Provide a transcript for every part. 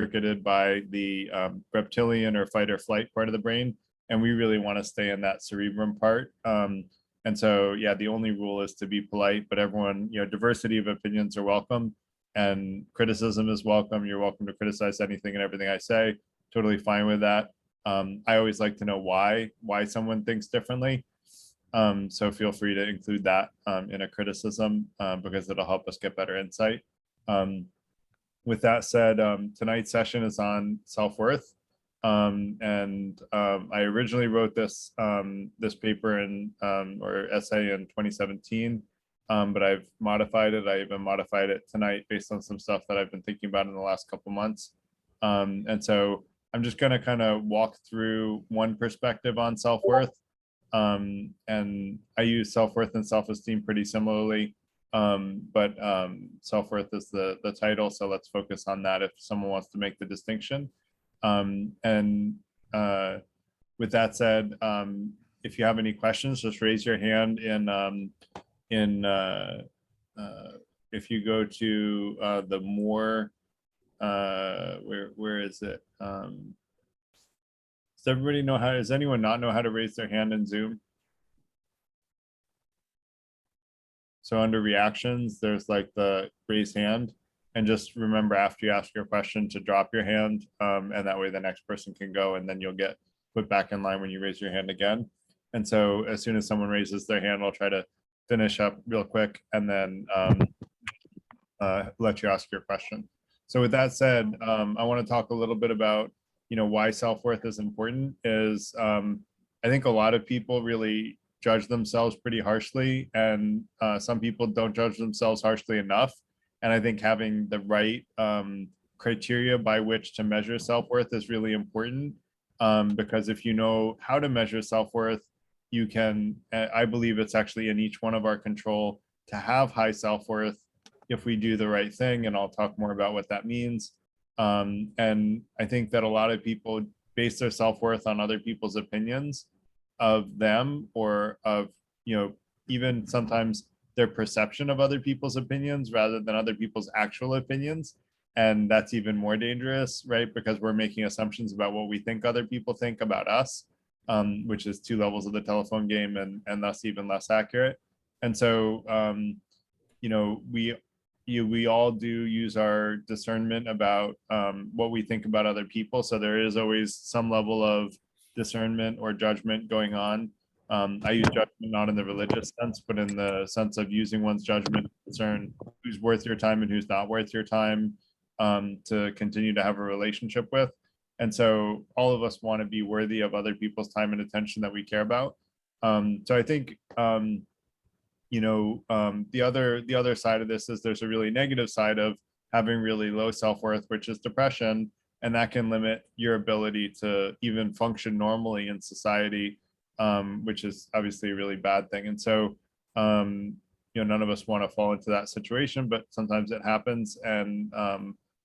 circuited by the reptilian or fight or flight part of the brain, and we really want to stay in that cerebrum part. And so, yeah, the only rule is to be polite, but everyone, diversity of opinions are welcome, and criticism is welcome. You're welcome to criticize anything and everything I say. Totally fine with that. I always like to know why someone thinks differently. So feel free to include that in a criticism because it'll help us get better insight. With that said, tonight's session is on self-worth. I originally wrote this paper or essay in 2017, but I've modified it. I even modified it tonight based on some stuff that I've been thinking about in the last couple months. And so I'm just going to kind of walk through one perspective on self-worth. And I use self-worth and self-esteem pretty similarly. But self-worth is the title, so let's focus on that if someone wants to make the distinction. With that said, if you have any questions, just raise your hand if you go to the more where is it? Does everybody know how? Does anyone not know how to raise their hand in Zoom? So under reactions, there's like the raise hand, and just remember after you ask your question to drop your hand, and that way the next person can go, and then you'll get put back in line when you raise your hand again. And so as soon as someone raises their hand, I'll try to finish up real quick and then let you ask your question. So with that said, I want to talk a little bit about why self-worth is important. Is I think a lot of people really judge themselves pretty harshly, and some people don't judge themselves harshly enough. And I think having the right criteria by which to measure self-worth is really important, because if you know how to measure self-worth, you can, I believe it's actually in each one of our control to have high self-worth if we do the right thing, and I'll talk more about what that means. And I think that a lot of people base their self-worth on other people's opinions of them, or of, even sometimes their perception of other people's opinions rather than other people's actual opinions. And that's even more dangerous, right? Because we're making assumptions about what we think other people think about us, which is 2 levels of the telephone game, and thus even less accurate. And so, we all do use our discernment about what we think about other people. So there is always some level of discernment or judgment going on. I use judgment not in the religious sense, but in the sense of using one's judgment to discern who's worth your time and who's not worth your time to continue to have a relationship with. And so all of us want to be worthy of other people's time and attention that we care about. So I think the other side of this is there's a really negative side of having really low self-worth, which is depression, and that can limit your ability to even function normally in society, which is obviously a really bad thing. And so none of us want to fall into that situation, but sometimes it happens, and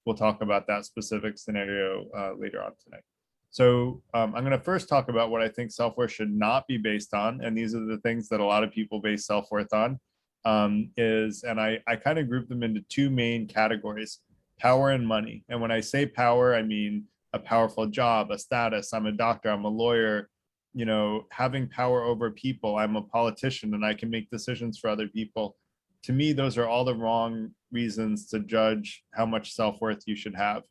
we'll talk about that specific scenario later on tonight. So I'm going to first talk about what I think self-worth should not be based on. And these are the things that a lot of people base self-worth on, and I kind of group them into 2 main categories: power and money. And when I say power, I mean a powerful job, a status. I'm a doctor, I'm a lawyer, having power over people. I'm a politician and I can make decisions for other people. To me, those are all the wrong reasons to judge how much self-worth you should have.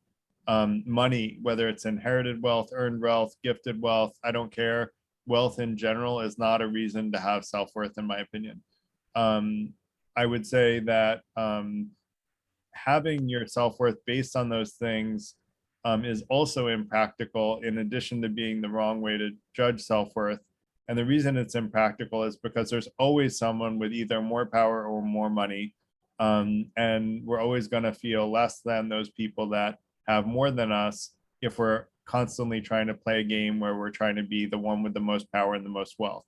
Money, whether it's inherited wealth, earned wealth, gifted wealth, I don't care. Wealth in general is not a reason to have self-worth, in my opinion. I would say that having your self-worth based on those things is also impractical, in addition to being the wrong way to judge self-worth. And the reason it's impractical is because there's always someone with either more power or more money. And we're always going to feel less than those people that have more than us if we're constantly trying to play a game where we're trying to be the one with the most power and the most wealth.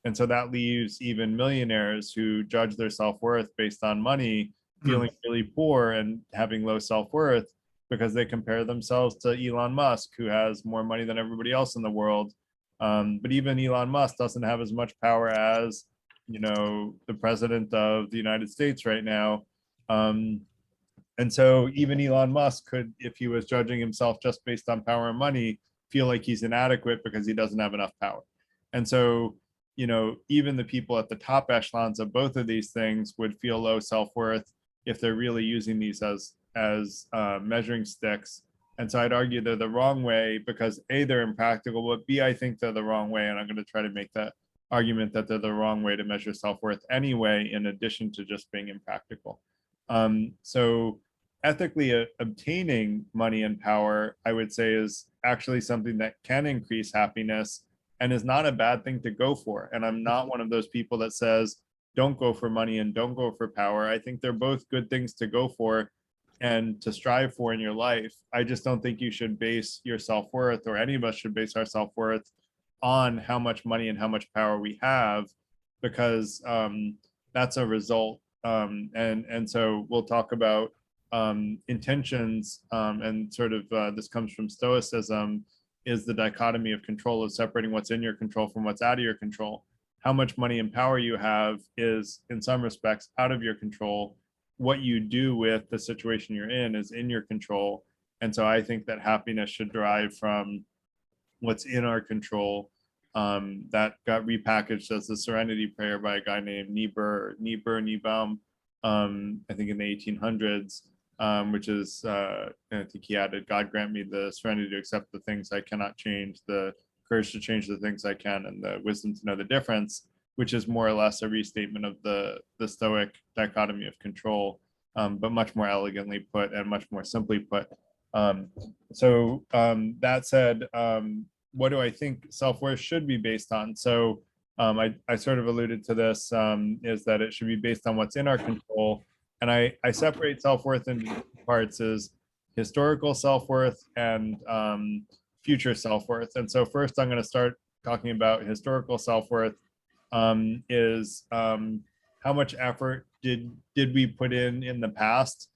And so that leaves even millionaires who judge their self-worth based on money feeling really poor and having low self-worth because they compare themselves to Elon Musk, who has more money than everybody else in the world. But even Elon Musk doesn't have as much power as, the president of the United States right now. And so even Elon Musk could, if he was judging himself just based on power and money, feel like he's inadequate because he doesn't have enough power. And so, even the people at the top echelons of both of these things would feel low self-worth if they're really using these as measuring sticks. And so I'd argue they're the wrong way because A, they're impractical, but B, I think they're the wrong way. And I'm going to try to make that argument that they're the wrong way to measure self-worth anyway, in addition to just being impractical. So ethically obtaining money and power, I would say, is actually something that can increase happiness and is not a bad thing to go for. And I'm not one of those people that says, don't go for money and don't go for power. I think they're both good things to go for and to strive for in your life. I just don't think you should base your self-worth, or any of us should base our self-worth on how much money and how much power we have, because that's a result. And so we'll talk about intentions, and sort of this comes from Stoicism, is the dichotomy of control, of separating what's in your control from what's out of your control. How much money and power you have is, in some respects, out of your control. What you do with the situation you're in is in your control. And so I think that happiness should derive from what's in our control. That got repackaged as the Serenity Prayer by a guy named Niebuhr, I think in the 1800s, which is, I think he added, God grant me the serenity to accept the things I cannot change, the courage to change the things I can, and the wisdom to know the difference, which is more or less a restatement of the Stoic dichotomy of control, but much more elegantly put and much more simply put. So that said, what do I think self-worth should be based on? So I sort of alluded to this, is that it should be based on what's in our control. And I separate self-worth into two parts: as historical self-worth and future self-worth. And so first I'm going to start talking about historical self-worth, is how much effort did we put in the past,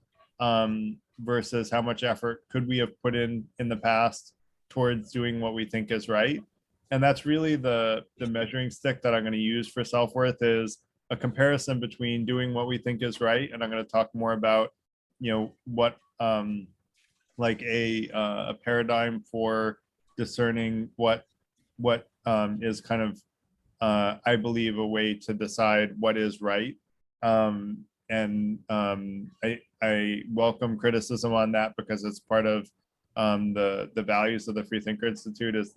versus how much effort could we have put in the past towards doing what we think is right. And that's really the measuring stick that I'm going to use for self-worth, is a comparison between doing what we think is right. And I'm going to talk more about, what like a paradigm for discerning what is kind of, I believe, a way to decide what is right. And I welcome criticism on that, because it's part of the values of the Free Thinker Institute. Is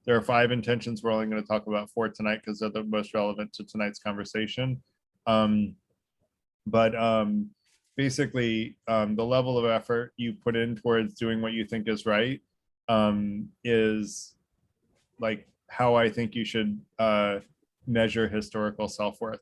there are 5 intentions. We're only going to talk about 4 tonight because they're the most relevant to tonight's conversation. But basically, the level of effort you put in towards doing what you think is right is like how I think you should measure historical self-worth.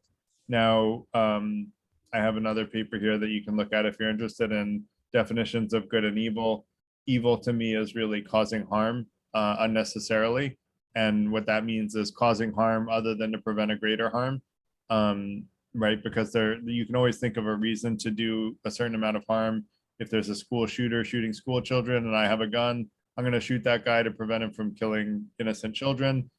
Now, I have another paper here that you can look at if you're interested in definitions of good and evil. Evil to me is really causing harm unnecessarily. And what that means is causing harm other than to prevent a greater harm, right? Because you can always think of a reason to do a certain amount of harm. If there's a school shooter shooting school children and I have a gun, I'm going to shoot that guy to prevent him from killing innocent children.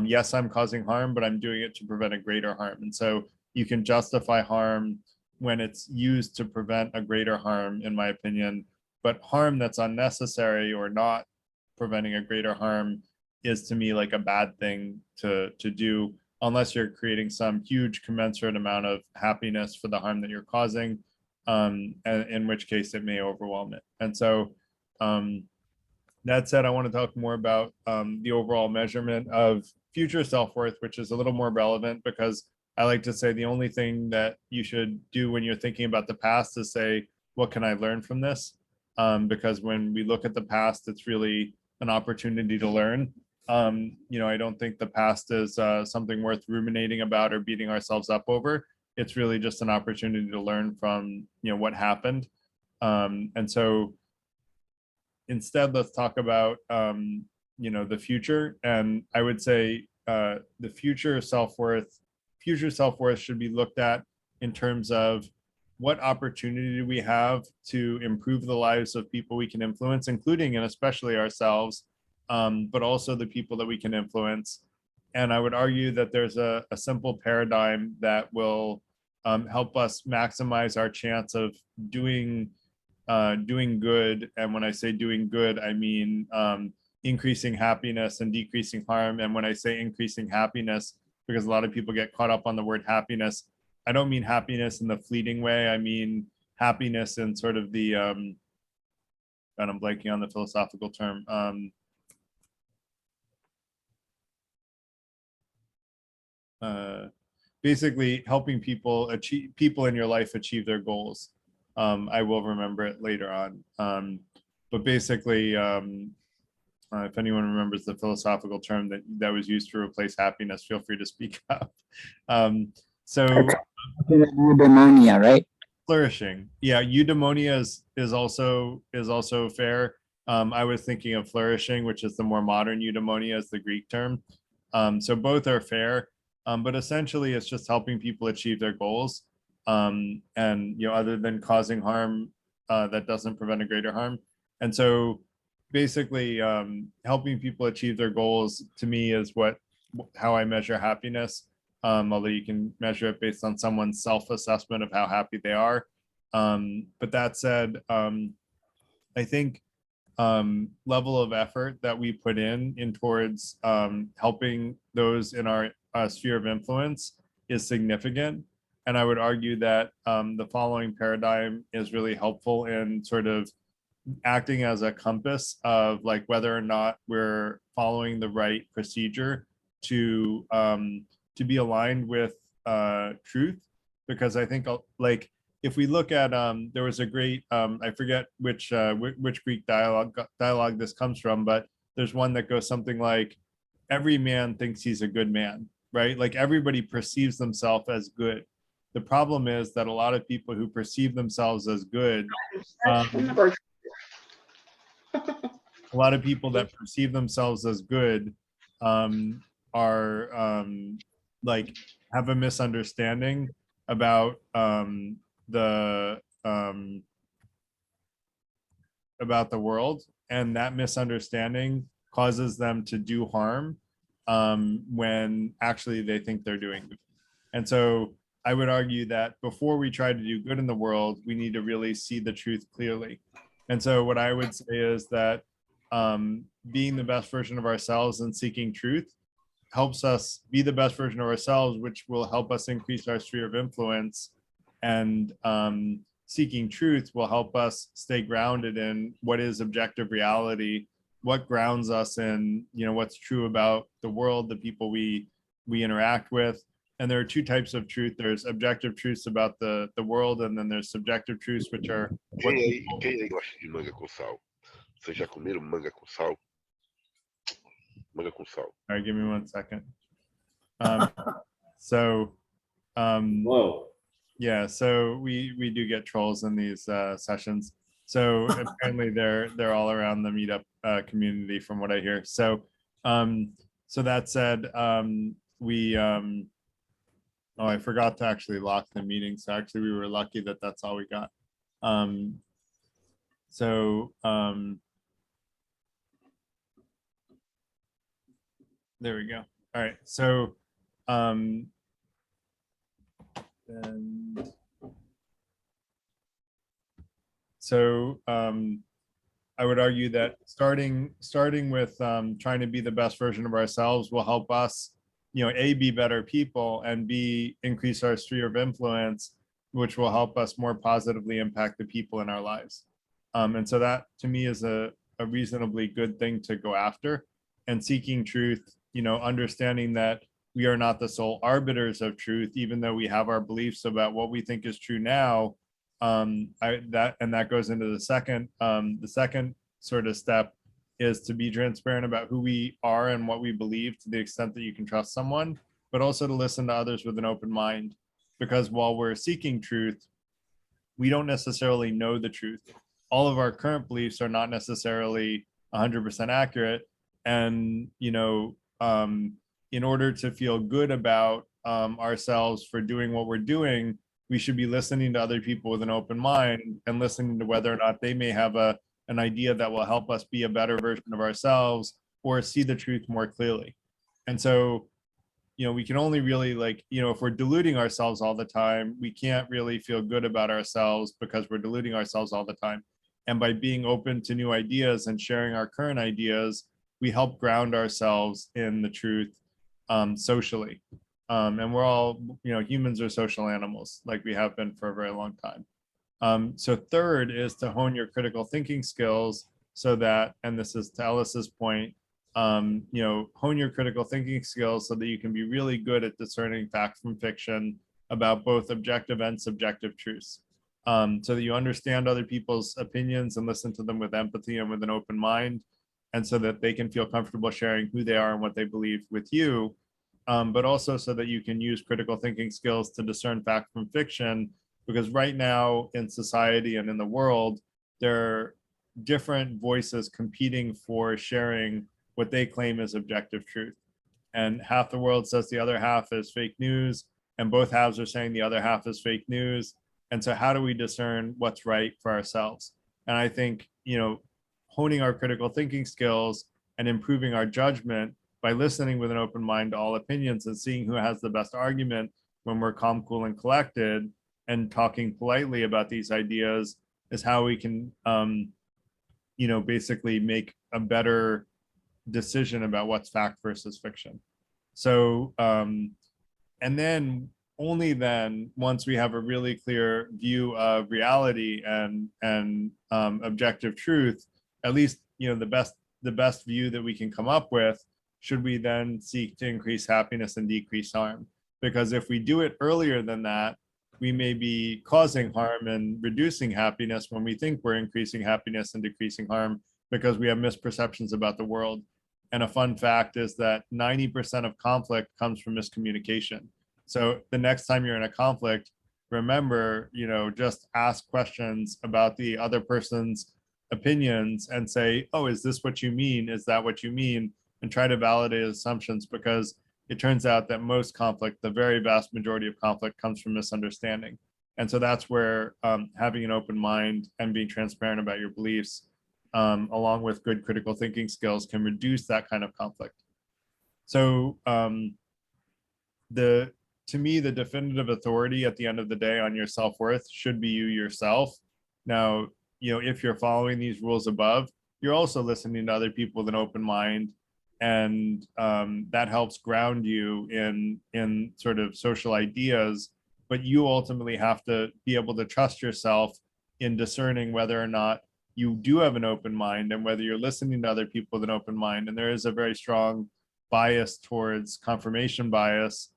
Yes, I'm causing harm, but I'm doing it to prevent a greater harm. And so you can justify harm when it's used to prevent a greater harm, in my opinion. But harm that's unnecessary or not preventing a greater harm is, to me, like a bad thing to do, unless you're creating some huge commensurate amount of happiness for the harm that you're causing, and in which case it may overwhelm it. And so that said, I want to talk more about the overall measurement of future self-worth, which is a little more relevant, because I like to say the only thing that you should do when you're thinking about the past is say, what can I learn from this? Because when we look at the past, it's really an opportunity to learn. I don't think the past is something worth ruminating about or beating ourselves up over. It's really just an opportunity to learn from, what happened. And so instead, let's talk about, the future. And I would say the future self-worth should be looked at in terms of what opportunity do we have to improve the lives of people we can influence, including and especially ourselves, but also the people that we can influence. And I would argue that there's a simple paradigm that will help us maximize our chance of doing good. And when I say doing good, I mean increasing happiness and decreasing harm. And when I say increasing happiness, because a lot of people get caught up on the word happiness, I don't mean happiness in the fleeting way. I mean happiness in sort of the and I'm blanking on the philosophical term. Basically helping people in your life achieve their goals. I will remember it later on. But basically, if anyone remembers the philosophical term that was used to replace happiness, feel free to speak up. So eudaimonia, right? Flourishing. Yeah, eudaimonia is also fair. I was thinking of flourishing, which is the more modern eudaimonia, as the Greek term. So both are fair, but essentially it's just helping people achieve their goals. And other than causing harm, that doesn't prevent a greater harm. And so basically, helping people achieve their goals to me is how I measure happiness. Although you can measure it based on someone's self-assessment of how happy they are. But that said, I think level of effort that we put in towards helping those in our sphere of influence is significant. And I would argue that the following paradigm is really helpful in sort of acting as a compass of like whether or not we're following the right procedure to be aligned with truth. Because I think like if we look at there was a great I forget which Greek dialogue this comes from, but there's one that goes something like, every man thinks he's a good man, right? Like everybody perceives themselves as good. The problem is that a lot of people who perceive themselves as good, a lot of people that perceive themselves as good are like have a misunderstanding about the world, and that misunderstanding causes them to do harm when actually they think they're doing good. And so I would argue that before we try to do good in the world, we need to really see the truth clearly. And so what I would say is that being the best version of ourselves and seeking truth helps us be the best version of ourselves, which will help us increase our sphere of influence. And seeking truth will help us stay grounded in what is objective reality, what grounds us in, what's true about the world, the people we interact with. And there are two types of truth. There's objective truths about the world, and then there's subjective truths, which are what people... Quem aí gosta de manga com sal? Vocês já comeram manga com sal? Manga com sal. All right, give me 1 second. Whoa. Yeah, so we do get trolls in these sessions. So apparently they're all around the meetup community, from what I hear. So that said, I forgot to actually lock the meeting. So actually we were lucky that that's all we got. There we go. All right. So I would argue that starting with trying to be the best version of ourselves will help us, A, be better people, and B, increase our sphere of influence, which will help us more positively impact the people in our lives. And so that to me is a reasonably good thing to go after. And seeking truth, understanding that we are not the sole arbiters of truth, even though we have our beliefs about what we think is true now. That goes into the second sort of step, is to be transparent about who we are and what we believe to the extent that you can trust someone, but also to listen to others with an open mind. Because while we're seeking truth, we don't necessarily know the truth. All of our current beliefs are not necessarily 100% accurate. And, in order to feel good about ourselves for doing what we're doing, we should be listening to other people with an open mind and listening to whether or not they may have an idea that will help us be a better version of ourselves or see the truth more clearly. And so, we can only really, like, if we're deluding ourselves all the time, we can't really feel good about ourselves because we're deluding ourselves all the time. And by being open to new ideas and sharing our current ideas, we help ground ourselves in the truth socially. And we're all, humans are social animals, like we have been for a very long time. So third is to hone your critical thinking skills so that, and this is to Ellis's point, hone your critical thinking skills so that you can be really good at discerning fact from fiction about both objective and subjective truths. So that you understand other people's opinions and listen to them with empathy and with an open mind, and so that they can feel comfortable sharing who they are and what they believe with you, but also so that you can use critical thinking skills to discern fact from fiction, because right now in society and in the world, there are different voices competing for sharing what they claim is objective truth. And half the world says the other half is fake news, and both halves are saying the other half is fake news. And so how do we discern what's right for ourselves? And I think, honing our critical thinking skills and improving our judgment by listening with an open mind to all opinions and seeing who has the best argument when we're calm, cool, and collected, and talking politely about these ideas is how we can, basically make a better decision about what's fact versus fiction. So, and then only then, once we have a really clear view of reality and objective truth, at least the best view that we can come up with, should we then seek to increase happiness and decrease harm? Because if we do it earlier than that, we may be causing harm and reducing happiness when we think we're increasing happiness and decreasing harm, because we have misperceptions about the world. And a fun fact is that 90% of conflict comes from miscommunication. So the next time you're in a conflict, remember, just ask questions about the other person's opinions and say, oh, is this what you mean? Is that what you mean? And try to validate assumptions, because it turns out that most conflict, the very vast majority of conflict, comes from misunderstanding. And so that's where having an open mind and being transparent about your beliefs, along with good critical thinking skills, can reduce that kind of conflict. So to me, the definitive authority at the end of the day on your self-worth should be you yourself. Now, if you're following these rules above, you're also listening to other people with an open mind, and that helps ground you in sort of social ideas. But you ultimately have to be able to trust yourself in discerning whether or not you do have an open mind and whether you're listening to other people with an open mind. And there is a very strong bias towards confirmation bias,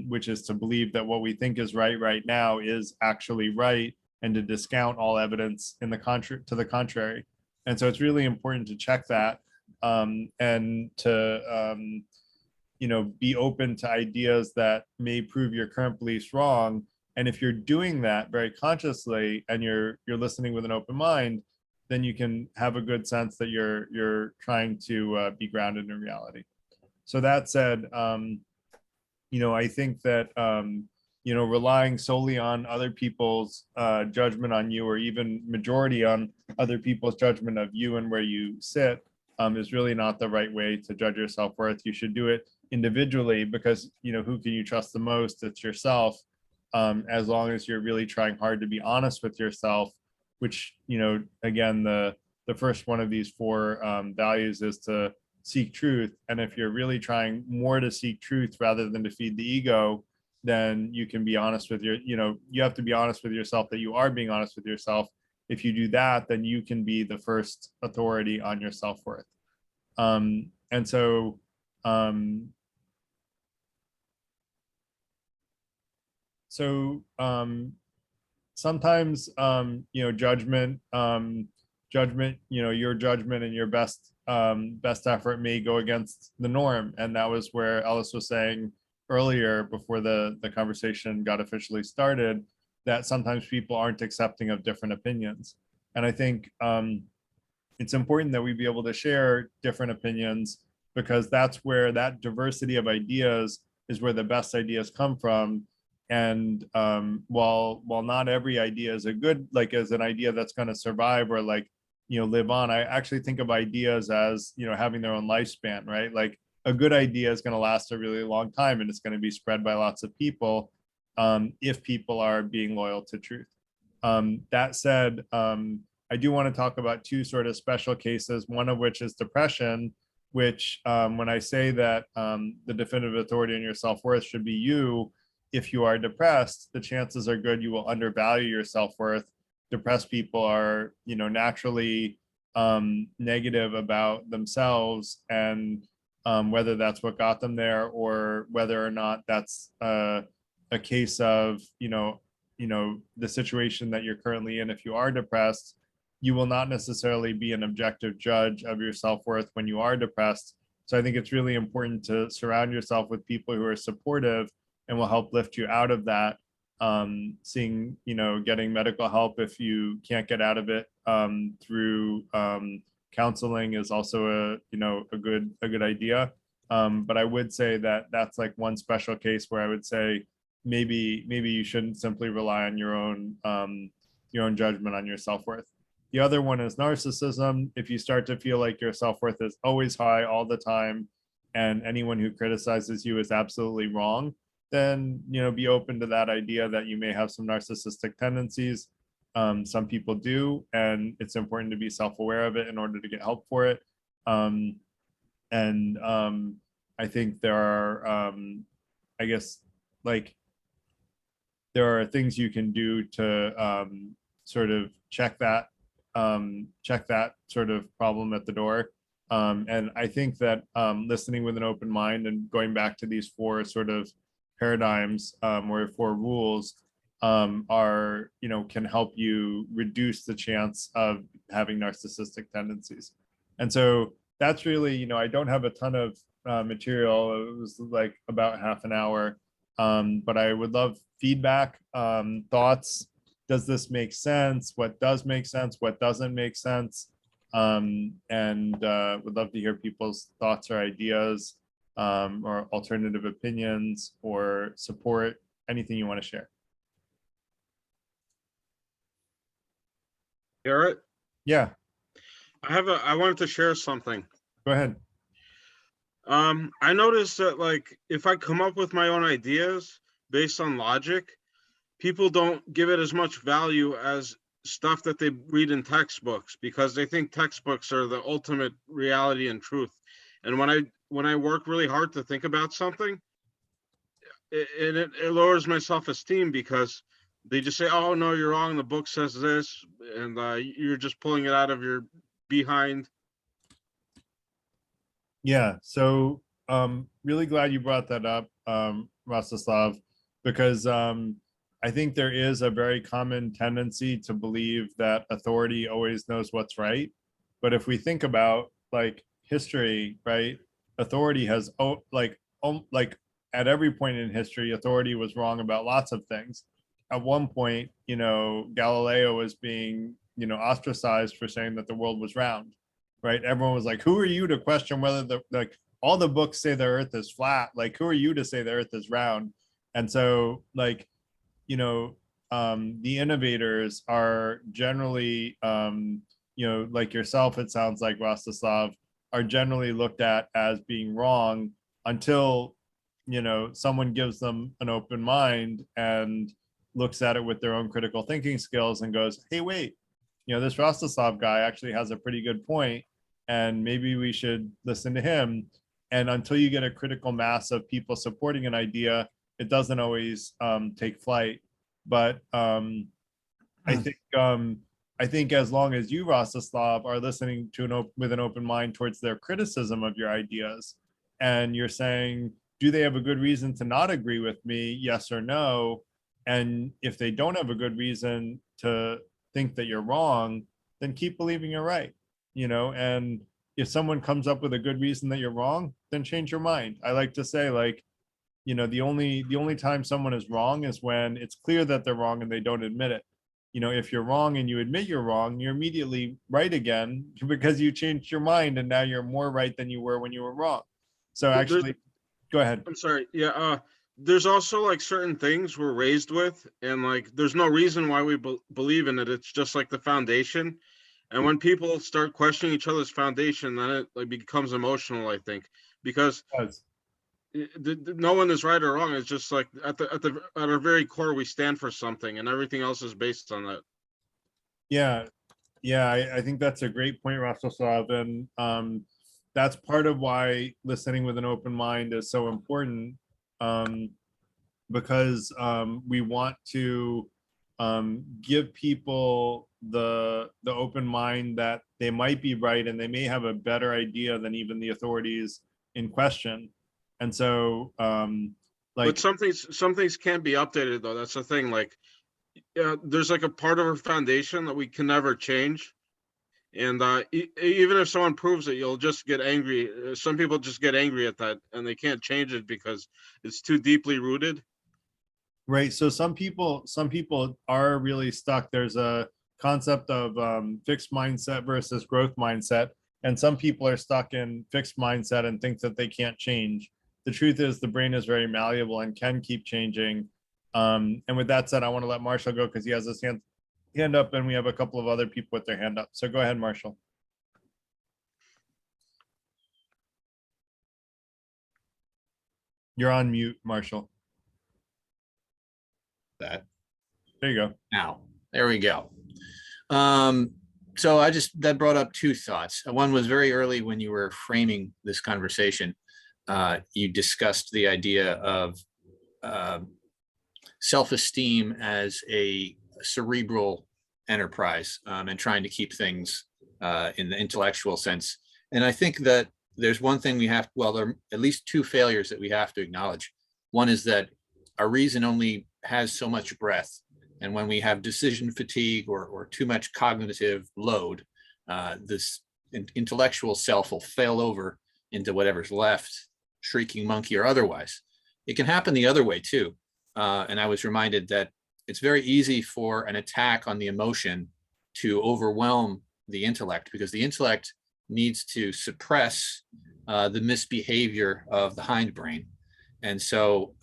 which is to believe that what we think is right now is actually right, and to discount all evidence to the contrary. And so it's really important to check that, and to be open to ideas that may prove your current beliefs wrong. And if you're doing that very consciously and you're listening with an open mind, then you can have a good sense that you're trying to be grounded in reality. So that said, I think that relying solely on other people's judgment on you, or even majority on other people's judgment of you and where you sit, is really not the right way to judge your self-worth. You should do it individually, because who can you trust the most? It's yourself. As long as you're really trying hard to be honest with yourself, which again, the first one of these four values is to seek truth. And if you're really trying more to seek truth rather than to feed the ego, then you can be honest with you have to be honest with yourself that you are being honest with yourself. If you do that, then you can be the first authority on your self-worth. And so sometimes judgment, your judgment and your best effort may go against the norm. And that was where Ellis was saying earlier, before the conversation got officially started, that sometimes people aren't accepting of different opinions. And I think it's important that we be able to share different opinions, because that's where that diversity of ideas is where the best ideas come from. And while not every idea is a good, like, as an idea that's going to survive or live on, I actually think of ideas as having their own lifespan, right? Like a good idea is going to last a really long time, and it's going to be spread by lots of people if people are being loyal to truth. That said, I do want to talk about two sort of special cases, one of which is depression, which when I say that the definitive authority on your self-worth should be you, if you are depressed, the chances are good you will undervalue your self-worth. Depressed people are, naturally negative about themselves, and whether that's what got them there or whether or not that's a case of, the situation that you're currently in. If you are depressed, you will not necessarily be an objective judge of your self-worth when you are depressed. So I think it's really important to surround yourself with people who are supportive and will help lift you out of that. Getting medical help if you can't get out of it through counseling is also a good idea. But I would say that that's like one special case where I would say maybe you shouldn't simply rely on your own judgment on your self-worth. The other one is narcissism. If you start to feel like your self-worth is always high all the time, and anyone who criticizes you is absolutely wrong, then be open to that idea that you may have some narcissistic tendencies. Some people do, and it's important to be self-aware of it in order to get help for it. I think there are, there are things you can do to sort of check that sort of problem at the door. And I think that listening with an open mind and going back to these four sort of paradigms or four rules can help you reduce the chance of having narcissistic tendencies. And so that's really, I don't have a ton of material. It was like about half an hour, but I would love feedback, thoughts. Does this make sense? What does make sense? What doesn't make sense? And would love to hear people's thoughts or ideas, or alternative opinions or support, anything you want to share. Garrett? Yeah, I wanted to share something. go ahead. I noticed that, like, if I come up with my own ideas based on logic, people don't give it as much value as stuff that they read in textbooks, because they think textbooks are the ultimate reality and truth. And when I work really hard to think about something, it lowers my self-esteem, because they just say, "Oh no, you're wrong. The book says this," and you're just pulling it out of your behind. Yeah, so really glad you brought that up, Rostislav, because I think there is a very common tendency to believe that authority always knows what's right. But if we think about like history, right, authority has like at every point in history, authority was wrong about lots of things. At one point, Galileo was being, ostracized for saying that the world was round, right? Everyone was like, who are you to question whether all the books say the earth is flat? Like, who are you to say the earth is round? And so like, the innovators are generally, like yourself, it sounds like, Rostislav, are generally looked at as being wrong until, someone gives them an open mind and looks at it with their own critical thinking skills and goes, hey, wait, this Rostislav guy actually has a pretty good point, and maybe we should listen to him. And until you get a critical mass of people supporting an idea, it doesn't always take flight. But I think as long as you, Rostislav, are listening to with an open mind towards their criticism of your ideas, and you're saying, do they have a good reason to not agree with me? Yes or no? And if they don't have a good reason to think that you're wrong, then keep believing you're right. And if someone comes up with a good reason that you're wrong, then change your mind. I like to say, like, the only time someone is wrong is when it's clear that they're wrong and they don't admit it. If you're wrong and you admit you're wrong, you're immediately right again, because you changed your mind and now you're more right than you were when you were wrong. So actually, go ahead. I'm sorry. Yeah. There's also like certain things we're raised with, and like there's no reason why we believe in it. It's just like the foundation. And when people start questioning each other's foundation, then it like becomes emotional, I think, because Yes. no one is right or wrong. It's just like at our very core, we stand for something, and everything else is based on that. Yeah, yeah, I think that's a great point, Rostislav, and that's part of why listening with an open mind is so important, um, because we want to give people the open mind that they might be right and they may have a better idea than even the authorities in question, and so But like some things can't be updated though. That's the thing. Like, there's like a part of our foundation that we can never change. And even if someone proves it, you'll just get angry. Some people just get angry at that, and they can't change it because it's too deeply rooted. right, so some people are really stuck. There's a concept of fixed mindset versus growth mindset, and some people are stuck in fixed mindset and think that they can't change. The truth is the brain is very malleable and can keep changing. And with that said, I want to let Marshall go because he has his hand up, and we have a couple of other people with their hand up, so go ahead, Marshall. You're on mute, Marshall. That There you go. now, there we go. So that brought up two thoughts. One was very early when you were framing this conversation. You discussed the idea of self-esteem as a cerebral enterprise, and trying to keep things in the intellectual sense. And I think that there's one thing there are at least two failures that we have to acknowledge. One is that our reason only has so much breadth. And when we have decision fatigue or too much cognitive load, this intellectual self will fail over into whatever's left, shrieking monkey or otherwise. It can happen the other way too. And I was reminded that it's very easy for an attack on the emotion to overwhelm the intellect, because the intellect needs to suppress the misbehavior of the hindbrain. And so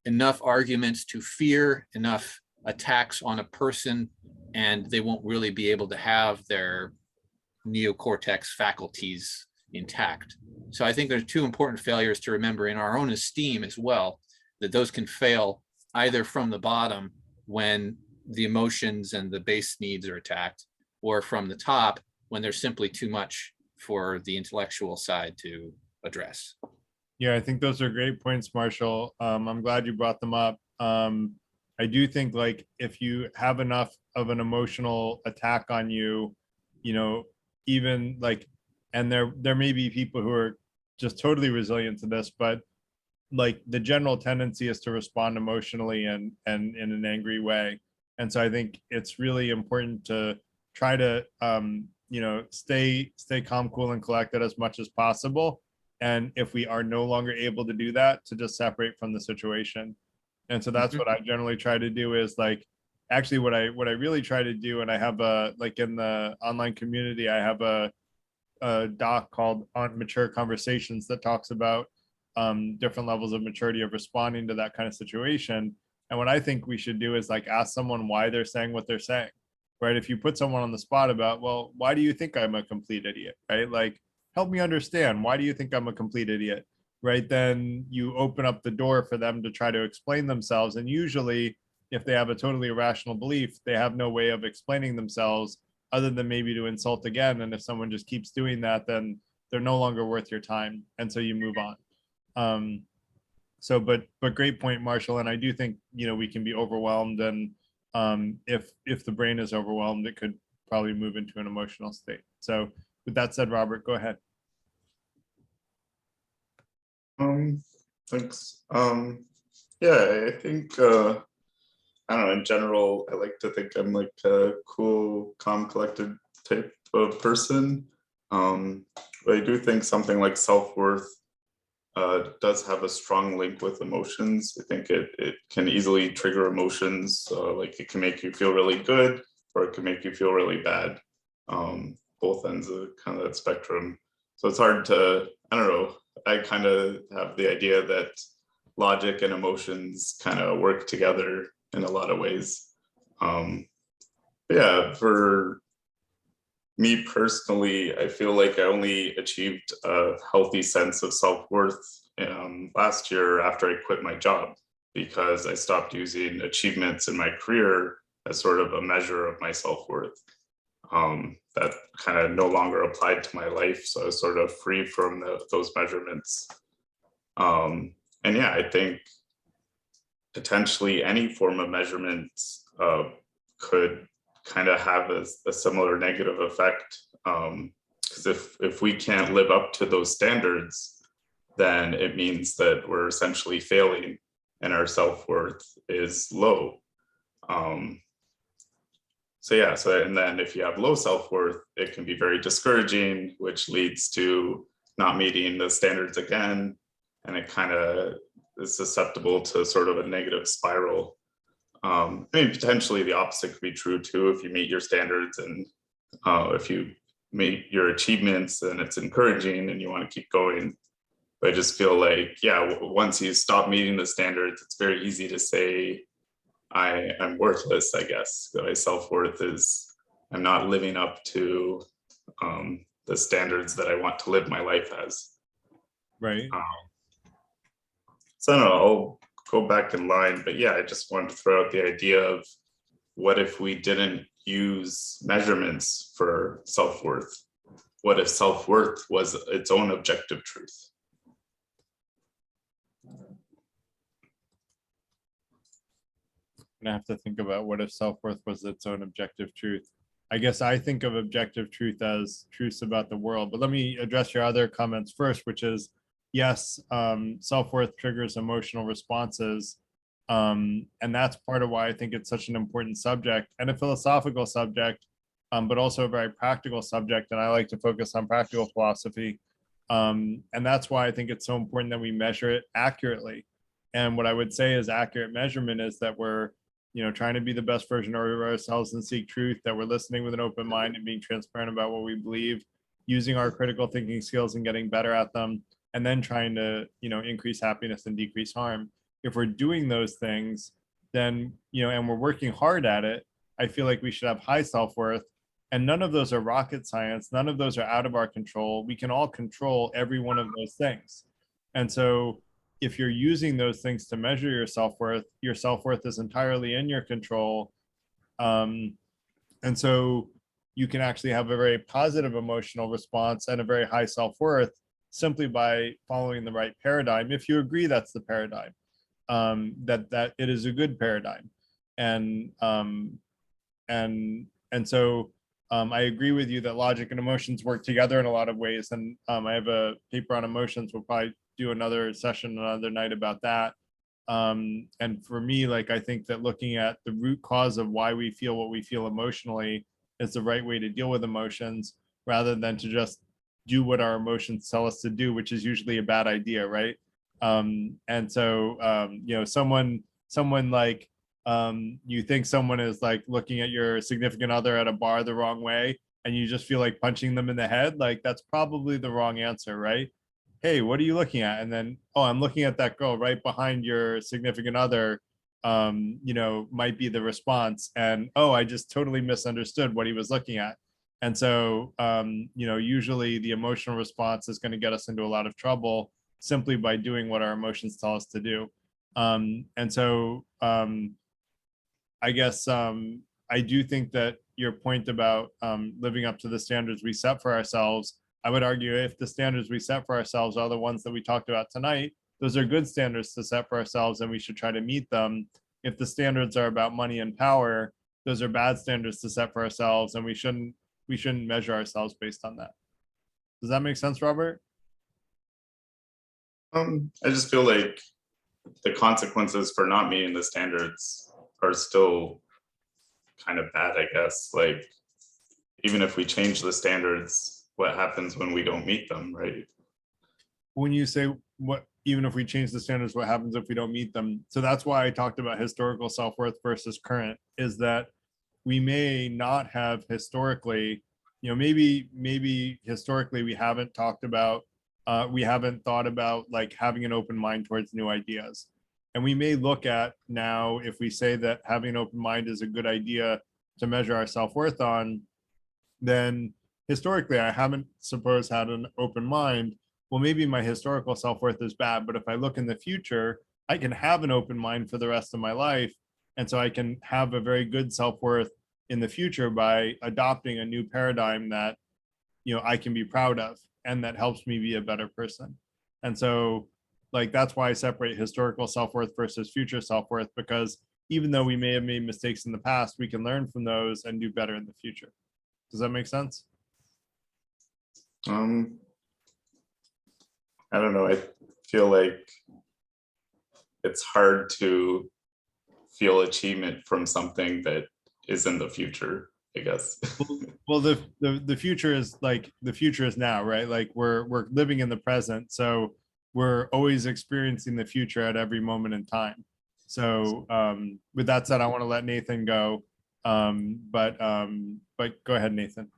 enough arguments to fear, enough attacks on a person, and they won't really be able to have their neocortex faculties intact. So I think there's two important failures to remember in our own esteem as well, that those can fail either from the bottom when the emotions and the base needs are attacked, or from the top when there's simply too much for the intellectual side to address. Yeah, I think those are great points, Marshall. I'm glad you brought them up. I do think like if you have enough of an emotional attack on you, even like, and there may be people who are just totally resilient to this, but like the general tendency is to respond emotionally and in an angry way. And so I think it's really important to try to stay calm, cool, and collected as much as possible. And if we are no longer able to do that, to just separate from the situation. And so that's what I generally try to do is like, actually what I really try to do, and I have like in the online community, I have a doc called On Mature Conversations that talks about different levels of maturity of responding to that kind of situation. And what I think we should do is like ask someone why they're saying what they're saying, right? If you put someone on the spot about, well, why do you think I'm a complete idiot, right? Like, help me understand, why do you think I'm a complete idiot, right? Then you open up the door for them to try to explain themselves. And usually if they have a totally irrational belief, they have no way of explaining themselves other than maybe to insult again. And if someone just keeps doing that, then they're no longer worth your time. And so you move on. But great point, Marshall. And I do think, we can be overwhelmed. And if the brain is overwhelmed, it could probably move into an emotional state. So with that said, Robert, go ahead. Thanks. Yeah, I think, I don't know, in general, I like to think I'm like a cool, calm, collected type of person. But I do think something like self-worth does have a strong link with emotions. I think it can easily trigger emotions. Like it can make you feel really good, or it can make you feel really bad. Both ends of kind of that spectrum. So it's hard to, I don't know, I kind of have the idea that logic and emotions kind of work together in a lot of ways. Yeah, for me personally, I feel like I only achieved a healthy sense of self-worth last year after I quit my job, because I stopped using achievements in my career as sort of a measure of my self-worth. That kind of no longer applied to my life, so I was sort of free from those measurements. And yeah, I think potentially any form of measurement could kind of have a similar negative effect. Because if we can't live up to those standards, then it means that we're essentially failing and our self-worth is low. So yeah, and then if you have low self-worth, it can be very discouraging, which leads to not meeting the standards again. And it kind of is susceptible to sort of a negative spiral. I mean, potentially the opposite could be true too. If you meet your standards and if you meet your achievements, then it's encouraging and you want to keep going. But I just feel like, yeah, once you stop meeting the standards, it's very easy to say, I'm worthless, I guess. My self-worth is, I'm not living up to the standards that I want to live my life as. Right. So I don't know, I'll go back in line, but yeah, I just wanted to throw out the idea of what if we didn't use measurements for self-worth? What if self-worth was its own objective truth? I have to think about what if self-worth was its own objective truth. I guess I think of objective truth as truths about the world, but let me address your other comments first, which is, yes, self-worth triggers emotional responses. And that's part of why I think it's such an important subject and a philosophical subject, but also a very practical subject. And I like to focus on practical philosophy. And that's why I think it's so important that we measure it accurately. And what I would say is accurate measurement is that we're, trying to be the best version of ourselves and seek truth, that we're listening with an open mind and being transparent about what we believe, using our critical thinking skills and getting better at them, and then trying to, increase happiness and decrease harm. If we're doing those things, then, and we're working hard at it, I feel like we should have high self-worth. And none of those are rocket science. None of those are out of our control. We can all control every one of those things. And so if you're using those things to measure your self-worth is entirely in your control. And so you can actually have a very positive emotional response and a very high self-worth simply by following the right paradigm. If you agree that's the paradigm, that it is a good paradigm. And so I agree with you that logic and emotions work together in a lot of ways. And I have a paper on emotions. We'll probably do another session another night about that. And for me, I think that looking at the root cause of why we feel what we feel emotionally is the right way to deal with emotions, rather than to just do what our emotions tell us to do, which is usually a bad idea, right? And so, someone you think someone is looking at your significant other at a bar the wrong way, and you just feel like punching them in the head, that's probably the wrong answer, right? Hey, what are you looking at? And then, oh, I'm looking at that girl right behind your significant other, might be the response. And, oh, I just totally misunderstood what he was looking at. And so, usually the emotional response is going to get us into a lot of trouble simply by doing what our emotions tell us to do. And so I guess I do think that your point about living up to the standards we set for ourselves, I would argue if the standards we set for ourselves are the ones that we talked about tonight, those are good standards to set for ourselves and we should try to meet them. If the standards are about money and power, those are bad standards to set for ourselves and we shouldn't measure ourselves based on that. Does that make sense, Robert? I just feel like the consequences for not meeting the standards are still kind of bad, I guess. Even if we change the standards, what happens when we don't meet them, right? When you say even if we change the standards, what happens if we don't meet them? So that's why I talked about historical self-worth versus current, is that we may not have historically, maybe historically we haven't thought about having an open mind towards new ideas. And we may look at now, if we say that having an open mind is a good idea to measure our self-worth on, then historically I haven't suppose had an open mind. Well, maybe my historical self-worth is bad, but if I look in the future, I can have an open mind for the rest of my life. And so I can have a very good self-worth in the future by adopting a new paradigm that, I can be proud of and that helps me be a better person. And so like, that's why I separate historical self-worth versus future self-worth, because even though we may have made mistakes in the past, we can learn from those and do better in the future. Does that make sense? I don't know. I feel like it's hard to feel achievement from something that is in the future, I guess. Well, the future is like, the future is now, right? Like we're living in the present. So we're always experiencing the future at every moment in time. So with that said, I want to let Nathan go. But go ahead, Nathan.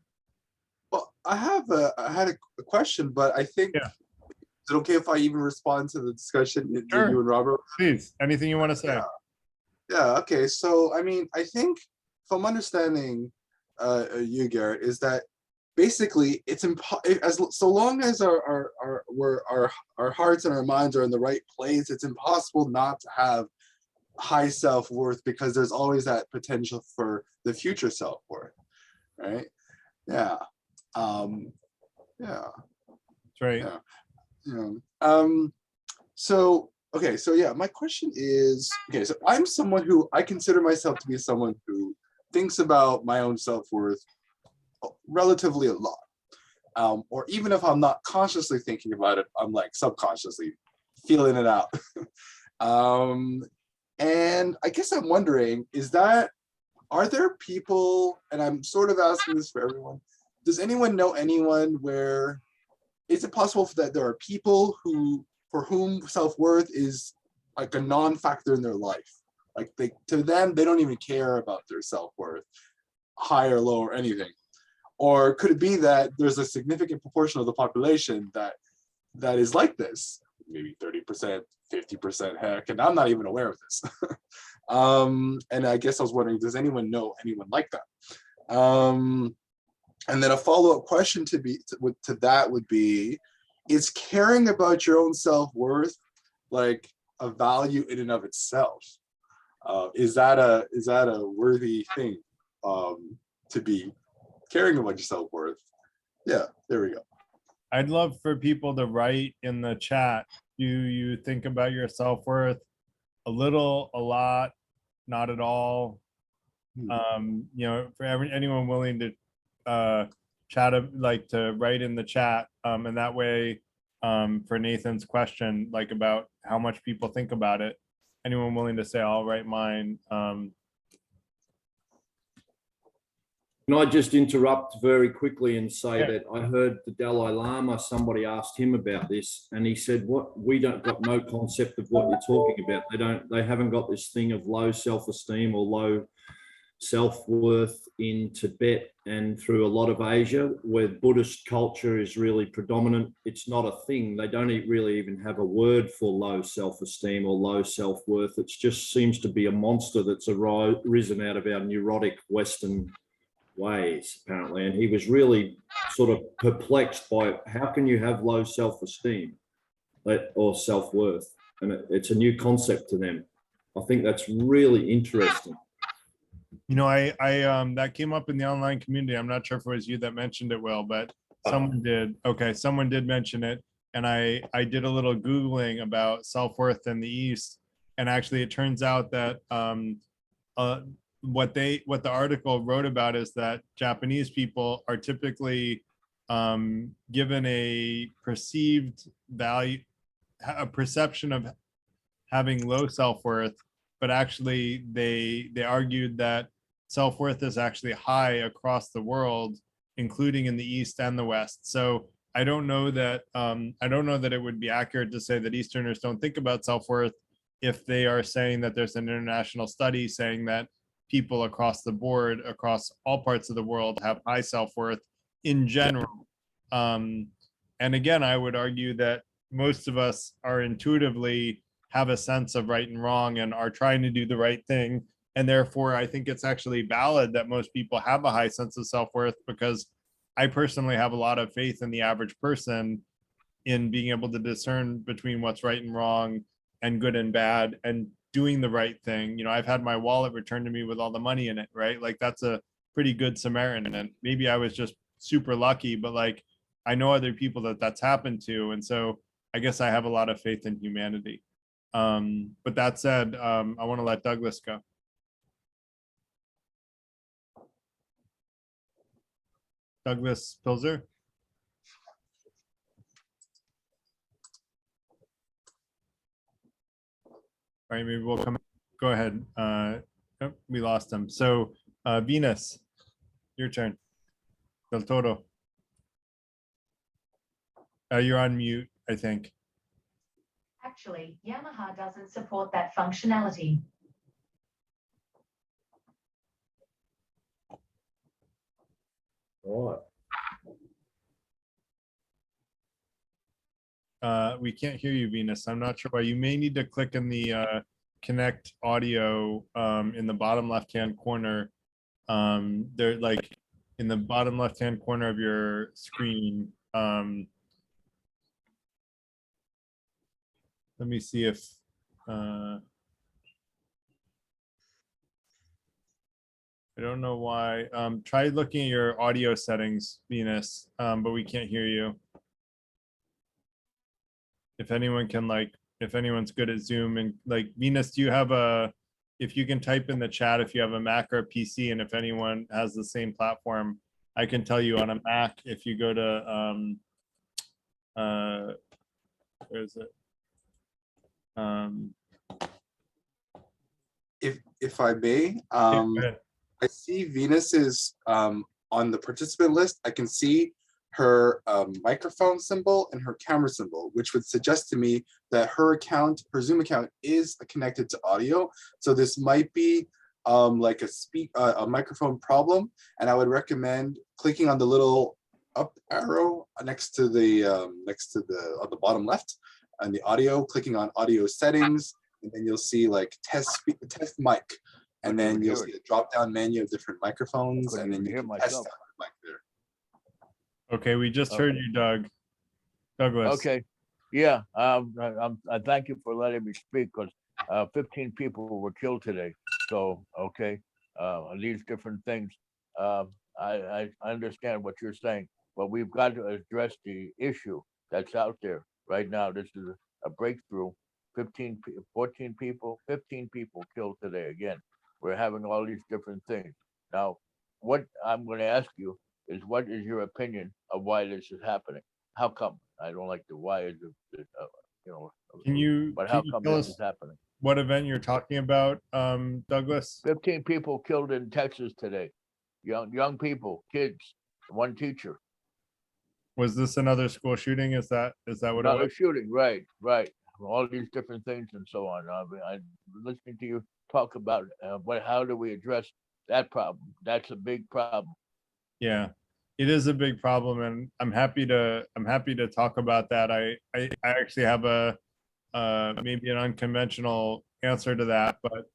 Well, I had a question, but I think, Yeah. is it okay if I even respond to the discussion that Sure. you and Robert? Please, anything you want to say? Yeah, okay. So, I mean, I think if I'm understanding you, Garrett, is that basically it's so long as our hearts and our minds are in the right place, it's impossible not to have high self-worth, because there's always that potential for the future self-worth, right? Yeah. Yeah. That's right. Yeah. So okay, so yeah, my question is, okay, so I'm someone who I consider myself to be someone who thinks about my own self-worth relatively a lot. Or even if I'm not consciously thinking about it, I'm like subconsciously feeling it out. And I guess I'm wondering, are there people, and I'm sort of asking this for everyone, does anyone know anyone where, is it possible that there are people for whom self-worth is like a non-factor in their life? Like to them, they don't even care about their self-worth, high or low or anything. Or could it be that there's a significant proportion of the population that is like this? Maybe 30%, 50%, heck, and I'm not even aware of this. And I guess I was wondering, does anyone know anyone like that? And then a follow-up question to that would be, is caring about your own self-worth like a value in and of itself? Is that a worthy thing to be caring about your self-worth? Yeah, there we go. I'd love for people to write in the chat, do you think about your self-worth a little, a lot, not at all? For anyone willing to chat, to write in the chat, and that way, for Nathan's question, like about how much people think about it, anyone willing to say, I'll write mine. Can I just interrupt very quickly and say that I heard the Dalai Lama, somebody asked him about this, and he said, we don't got no concept of what you're talking about. They haven't got this thing of low self-esteem or low self-worth in Tibet and through a lot of Asia, where Buddhist culture is really predominant. It's not a thing. They don't really even have a word for low self-esteem or low self-worth. It just seems to be a monster that's risen out of our neurotic Western ways, apparently. And he was really sort of perplexed by how can you have low self-esteem or self-worth? And it's a new concept to them. I think that's really interesting. I that came up in the online community. I'm not sure if it was you that mentioned it, Will, but someone did. Okay, someone did mention it. And I did a little Googling about self-worth in the East. And actually it turns out that what the article wrote about is that Japanese people are typically given a perceived value, a perception of having low self-worth, but actually they argued that self-worth is actually high across the world, including in the East and the West. So I don't know that it would be accurate to say that Easterners don't think about self-worth if they are saying that there's an international study saying that people across the board, across all parts of the world, have high self-worth in general. And again, I would argue that most of us are intuitively have a sense of right and wrong and are trying to do the right thing. And therefore, I think it's actually valid that most people have a high sense of self-worth, because I personally have a lot of faith in the average person in being able to discern between what's right and wrong and good and bad and doing the right thing. You know, I've had my wallet returned to me with all the money in it, right? Like that's a pretty good Samaritan. And maybe I was just super lucky, but like I know other people that that's happened to. And so I guess I have a lot of faith in humanity. But that said, I want to let Douglas go. Douglas Pilzer. All right, maybe we'll come, go ahead. Oh, we lost him. So Venus, your turn. Del Toro. You're on mute, I think. Actually, Yamaha doesn't support that functionality. All We can't hear you, Venus. I'm not sure why. You may need to click in the connect audio in the bottom left-hand corner. They're like in the bottom left-hand corner of your screen. Let me see if I don't know why. Try looking at your audio settings, Venus, but we can't hear you. If anyone can like, if anyone's good at Zoom and like Venus, do you have a, if you can type in the chat, if you have a Mac or a PC, and if anyone has the same platform, I can tell you on a Mac, if you go to, where is it? If I may, Go ahead. I see Venus is on the participant list. I can see her microphone symbol and her camera symbol, which would suggest to me that her account, her Zoom account, is connected to audio. So this might be like a microphone problem, and I would recommend clicking on the little up arrow next to the on the bottom left on the audio, clicking on audio settings, and then you'll see like test mic, and then you'll see a drop down menu of different microphones, and then you can test out the mic there. Okay, we just heard you, Douglas. Okay, yeah, I thank you for letting me speak, because 15 people were killed today. So, okay, these different things. I understand what you're saying, but we've got to address the issue that's out there right now. This is a breakthrough. 15 people killed today again. We're having all these different things. Now, what I'm going to ask you is, what is your opinion of why this is happening? How come? I don't like the why is it, you know. Can you, But how can you come tell this us is happening? what event you're talking about, Douglas? 15 people killed in Texas today. Young people, kids, one teacher. Was this another school shooting? Is that what it Another was? shooting, right. All these different things and so on. I'm listening to you talk about how do we address that problem? That's a big problem. Yeah, it is a big problem, and I'm happy to talk about that. I actually have a maybe an unconventional answer to that, but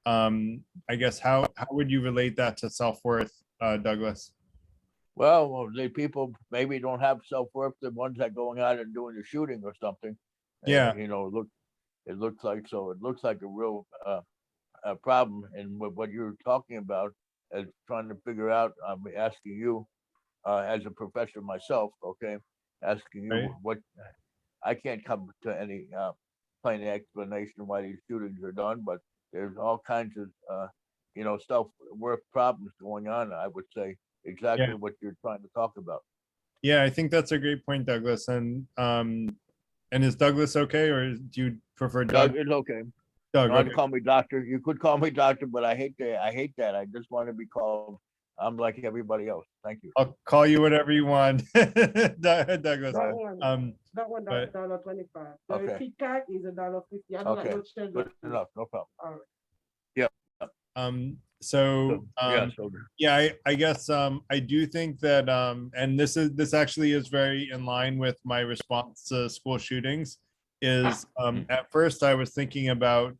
I guess how would you relate that to self-worth, Douglas? Well, the people maybe don't have self-worth, the ones that going out and doing the shooting or something. And, Yeah. you know, it looks like a real problem. And what you're talking about is trying to figure out, I'm asking you as a professor myself, okay, asking you Right. what, I can't come to any plain explanation why these shootings are done, but there's all kinds of, you know, self-worth problems going on, I would say, exactly what you're trying to talk about. Yeah, I think that's a great point, Douglas. And is Douglas okay, or do you prefer Doug? Doug, it's okay. Doug, Don't okay. call me doctor. You could call me doctor, but I hate that. I just want to be called. I'm like everybody else. Thank you. I'll call you whatever you want, Douglas. That one but- $1.25. The Okay. Kit Kat is $1.50. I don't Okay. like those sugar. Good enough. No problem. All right. So yeah, I guess I do think that and this actually is very in line with my response to school shootings, is at first I was thinking about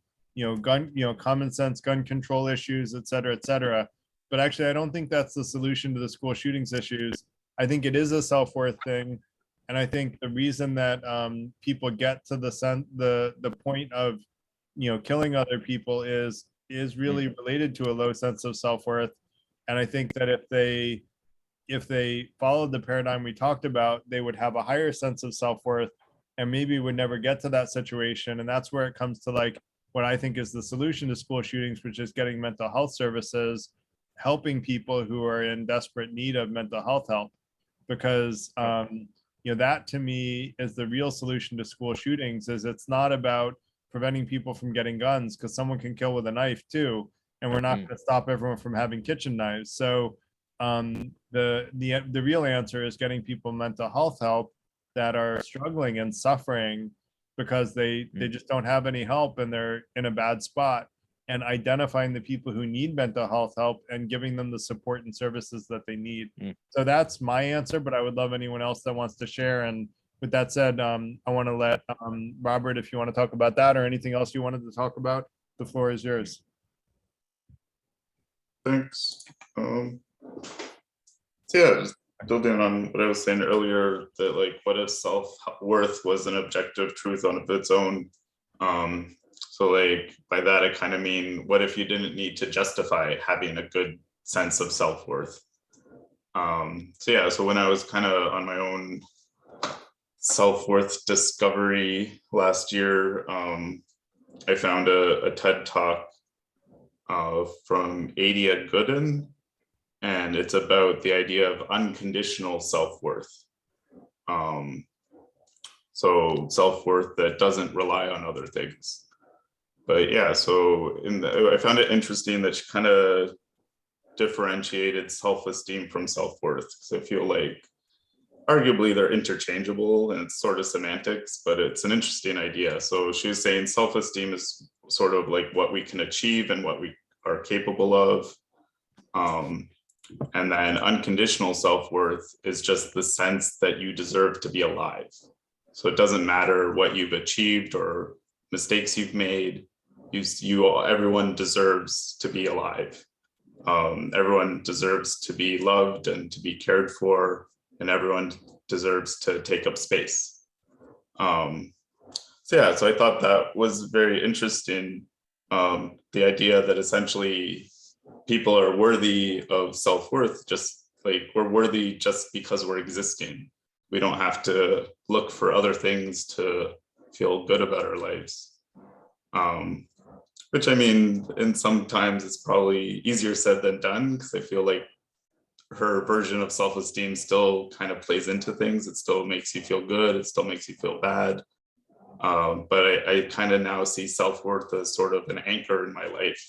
common sense gun control issues, et cetera, but actually I don't think that's the solution to the school shootings issues. I think it is a self-worth thing. And I think the reason that people get to the point of, killing other people is really related to a low sense of self-worth. And I think that if they followed the paradigm we talked about, they would have a higher sense of self-worth and maybe would never get to that situation. And that's where it comes to like what I think is the solution to school shootings, which is getting mental health services, helping people who are in desperate need of mental health help. Because that to me is the real solution to school shootings. Is it's not about preventing people from getting guns, because someone can kill with a knife too, and we're not going to stop everyone from having kitchen knives. So the real answer is getting people mental health help that are struggling and suffering because they just don't have any help and they're in a bad spot, and identifying the people who need mental health help and giving them the support and services that they need. So that's my answer, but I would love anyone else that wants to share. And with that said, I want to let Robert, if you want to talk about that or anything else you wanted to talk about, the floor is yours. Thanks. So yeah, just building on what I was saying earlier, that like, what if self-worth was an objective truth on its own? So like by that, I kind of mean, what if you didn't need to justify having a good sense of self-worth? So yeah, so when I was kind of on my own self-worth discovery last year, I found a TED talk from Adia Gooden, and it's about the idea of unconditional self-worth. So self-worth that doesn't rely on other things. But yeah, so I found it interesting that she kind of differentiated self-esteem from self-worth, because I feel like arguably they're interchangeable and it's sort of semantics, but it's an interesting idea. So she was saying self-esteem is sort of like what we can achieve and what we are capable of. And then unconditional self-worth is just the sense that you deserve to be alive. So it doesn't matter what you've achieved or mistakes you've made. Everyone deserves to be alive. Everyone deserves to be loved and to be cared for, and everyone deserves to take up space. So yeah, so I thought that was very interesting. The idea that essentially people are worthy of self-worth, just like we're worthy just because we're existing. We don't have to look for other things to feel good about our lives. Which I mean, in sometimes it's probably easier said than done, because I feel like her version of self-esteem still kind of plays into things. It still makes you feel good. It still makes you feel bad. But I kind of now see self-worth as sort of an anchor in my life,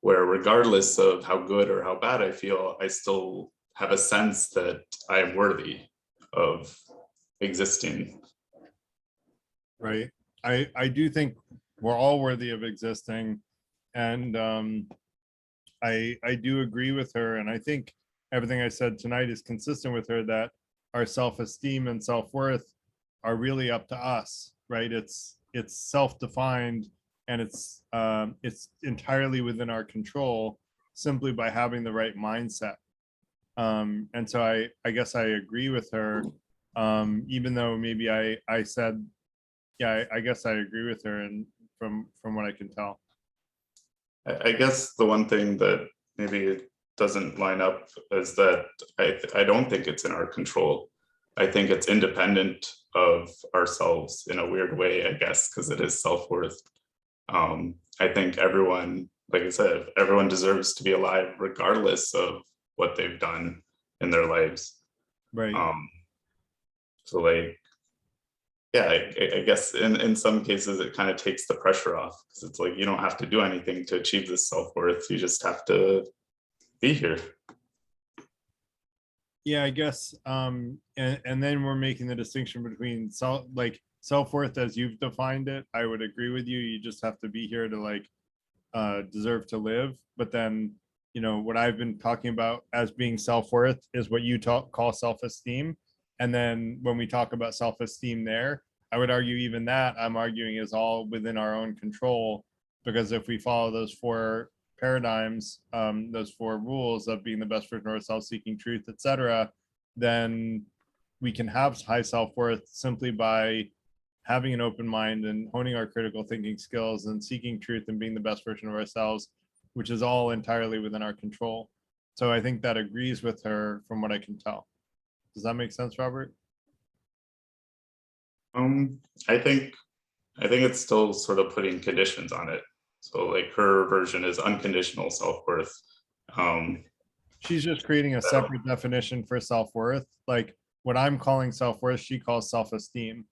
where regardless of how good or how bad I feel, I still have a sense that I am worthy of existing. Right. I do think we're all worthy of existing. And I do agree with her. And I think everything I said tonight is consistent with her, that our self-esteem and self-worth are really up to us, right? It's self-defined, and it's entirely within our control simply by having the right mindset. And so I guess I agree with her, even though maybe I said, yeah, I guess I agree with her, and from what I can tell. I guess the one thing that maybe doesn't line up is that I don't think it's in our control. I think it's independent of ourselves in a weird way, I guess, because it is self-worth. I think everyone, like I said, everyone deserves to be alive regardless of what they've done in their lives. Right. So like, yeah, I guess in some cases it kind of takes the pressure off, because it's like you don't have to do anything to achieve this self-worth. You just have to be here. Yeah, I guess. And then we're making the distinction between self-worth as you've defined it. I would agree with you. You just have to be here to like deserve to live. But then, what I've been talking about as being self-worth is what you call self-esteem. And then when we talk about self-esteem there, I would argue even that I'm arguing is all within our own control, because if we follow those four paradigms, those four rules of being the best version of ourselves, seeking truth, etc., then we can have high self-worth simply by having an open mind and honing our critical thinking skills and seeking truth and being the best version of ourselves, which is all entirely within our control. So I think that agrees with her from what I can tell. Does that make sense, Robert? I think it's still sort of putting conditions on it. So like her version is unconditional self-worth. She's just creating a separate definition for self-worth. Like what I'm calling self-worth, she calls self-esteem.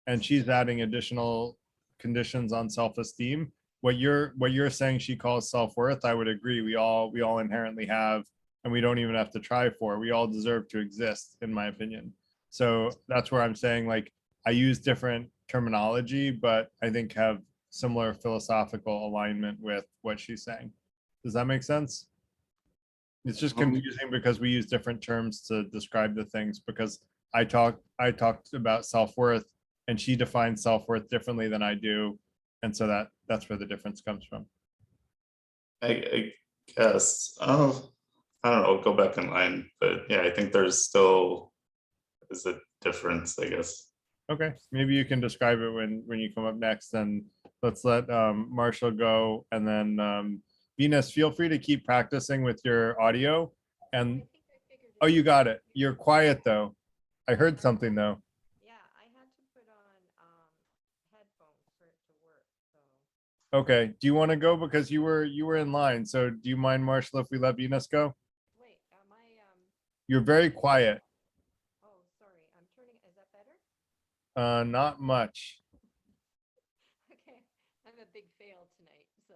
And she's adding additional conditions on self-esteem. What you're saying she calls self-worth, I would agree. We all inherently have, and we don't even have to try for. We all deserve to exist, in my opinion. So that's where I'm saying, like, I use different terminology, but I think have similar philosophical alignment with what she's saying. Does that make sense? It's just confusing because we use different terms to describe the things, because I talked about self-worth and she defines self-worth differently than I do. And so that's where the difference comes from. I guess, I don't know, go back in line, but yeah, I think there's still is a difference, I guess. Okay, maybe you can describe it when you come up next, and let's let Marshall go, and then Venus, feel free to keep practicing with your audio. And oh, you got it. You're quiet though. I heard something though. Yeah, I had to put on headphones for it to work. So Okay, do you want to go, because you were in line? So do you mind, Marshall, if we let Venus go? wait, am I You're very quiet. oh, sorry. I'm turning, is that better? Not much. Okay. I'm a big fail tonight, so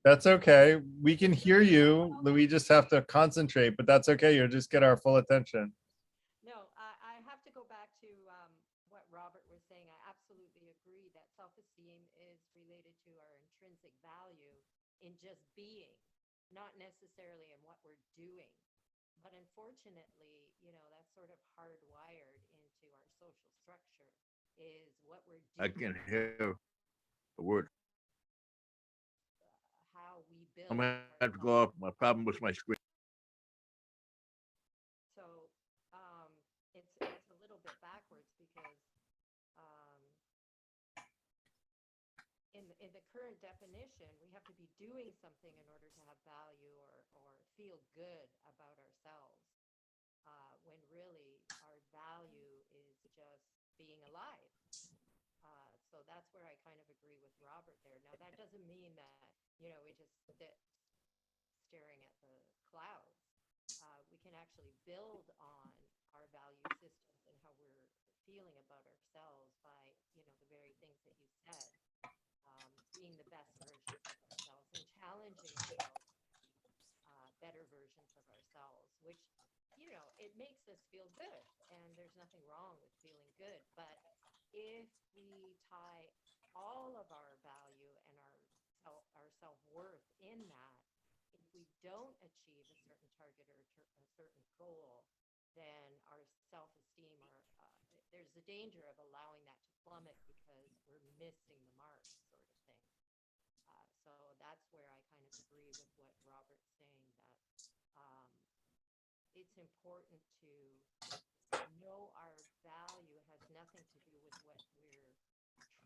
That's okay. We can hear you. We just have to concentrate, but that's okay. You'll just get our full attention. no, I have to go back to what Robert was saying. I absolutely agree that self-esteem is related to our intrinsic value in just being, not necessarily in what we're doing. But unfortunately, that's sort of hardwired into our social structure, is what we're doing. I can hear the word. How we build. I'm gonna our have to go off. My problem was my screen. So it's a little bit backwards because in the current definition, we have to be doing something in order to have value or feel good about ourselves. When really our value is just being alive. So that's where I kind of agree with Robert there. Now that doesn't mean that we just sit staring at the clouds. We can actually build on our value systems and how we're feeling about ourselves by, the very things that you said, being the best versions of ourselves and challenging ourselves, better versions of ourselves, which, it makes us feel good, and there's nothing wrong with feeling good. But if we tie all of our value and our self-worth in that, if we don't achieve a certain target or a certain goal, then our self-esteem, there's a danger of allowing that to plummet because we're missing the mark, sort of thing. So that's where I kind of agree with what Robert's saying, that it's important to know our value has nothing to do with what we're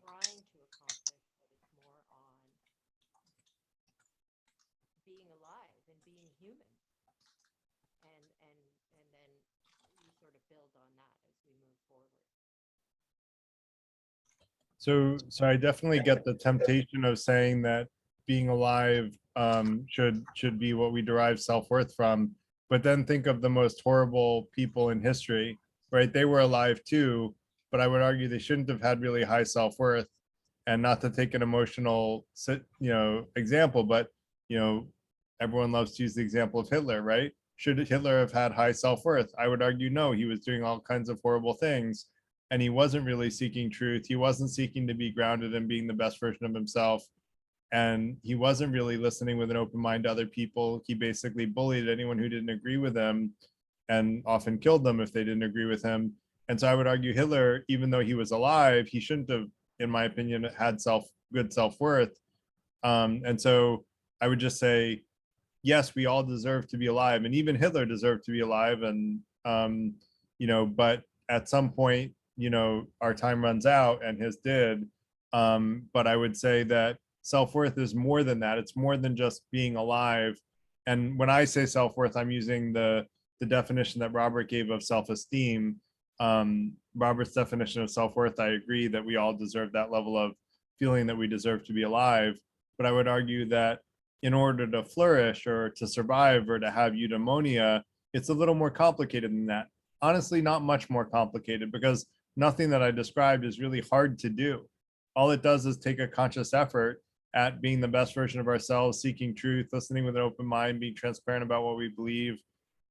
trying to accomplish, but it's more on being alive and being human. And then we sort of build on that as we move forward. So I definitely get the temptation of saying that being alive should be what we derive self-worth from. But then think of the most horrible people in history, right? They were alive too, but I would argue they shouldn't have had really high self-worth. And not to take an emotional, example, but everyone loves to use the example of Hitler, right? Should Hitler have had high self-worth? I would argue no. He was doing all kinds of horrible things, and he wasn't really seeking truth. He wasn't seeking to be grounded and being the best version of himself. And he wasn't really listening with an open mind to other people. He basically bullied anyone who didn't agree with him and often killed them if they didn't agree with him. And so I would argue Hitler, even though he was alive, he shouldn't have, in my opinion, had good self-worth. And so I would just say, yes, we all deserve to be alive. And even Hitler deserved to be alive. And but at some point, our time runs out, and his did. But I would say that self-worth is more than that. It's more than just being alive. And when I say self-worth, I'm using the definition that Robert gave of self-esteem. Robert's definition of self-worth, I agree that we all deserve that level of feeling that we deserve to be alive. But I would argue that in order to flourish or to survive or to have eudaimonia, it's a little more complicated than that. Honestly, not much more complicated, because nothing that I described is really hard to do. All it does is take a conscious effort at being the best version of ourselves, seeking truth, listening with an open mind, being transparent about what we believe,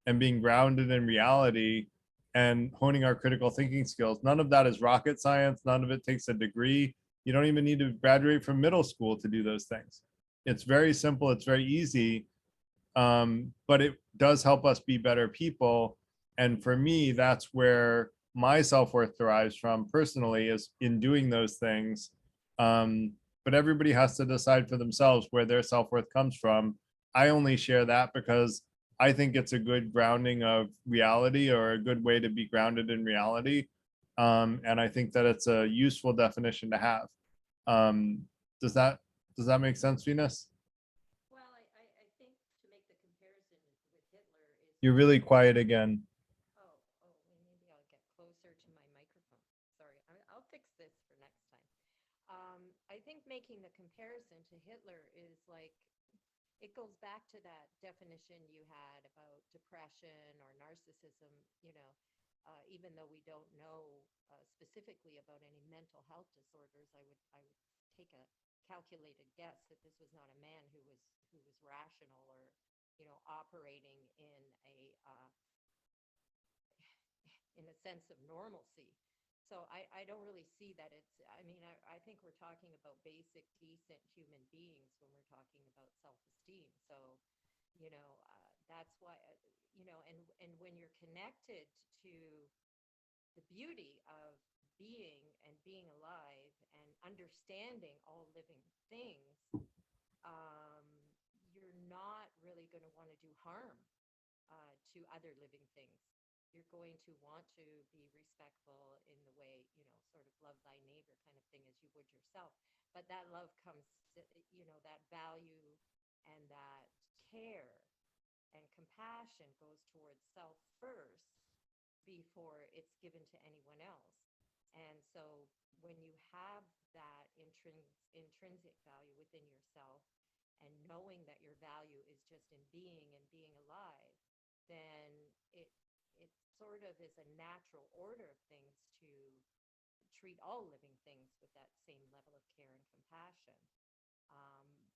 and being grounded in reality, and honing our critical thinking skills. None of that is rocket science. None of it takes a degree. You don't even need to graduate from middle school to do those things. It's very simple. It's very easy. But it does help us be better people. And for me, that's where my self-worth derives from personally, is in doing those things. But everybody has to decide for themselves where their self-worth comes from. I only share that because I think it's a good grounding of reality, or a good way to be grounded in reality. And I think that it's a useful definition to have. Does that make sense, Venus? Well, I think to make the comparison with Hitler is. You're really quiet again. Maybe I'll get closer to my microphone. Sorry, I'll fix this for next time. I think making the comparison to Hitler is like, it goes back to that definition you had about depression or narcissism, even though we don't know specifically about any mental health disorders, I would take a calculated guess that this was not a man who was rational or, operating in a sense of normalcy. So I don't really see that it's, I think we're talking about basic, decent human beings when we're talking about self-esteem. So, that's why, and when you're connected to the beauty of being and being alive and understanding all living things, you're not really going to want to do harm to other living things. You're going to want to be respectful in the way, sort of love thy neighbor kind of thing as you would yourself. But that love comes, that value and that care and compassion goes towards self first before it's given to anyone else. And so when you have that intrinsic value within yourself, and knowing that your value is just in being and being alive, then it sort of is a natural order of things to treat all living things with that same level of care and compassion.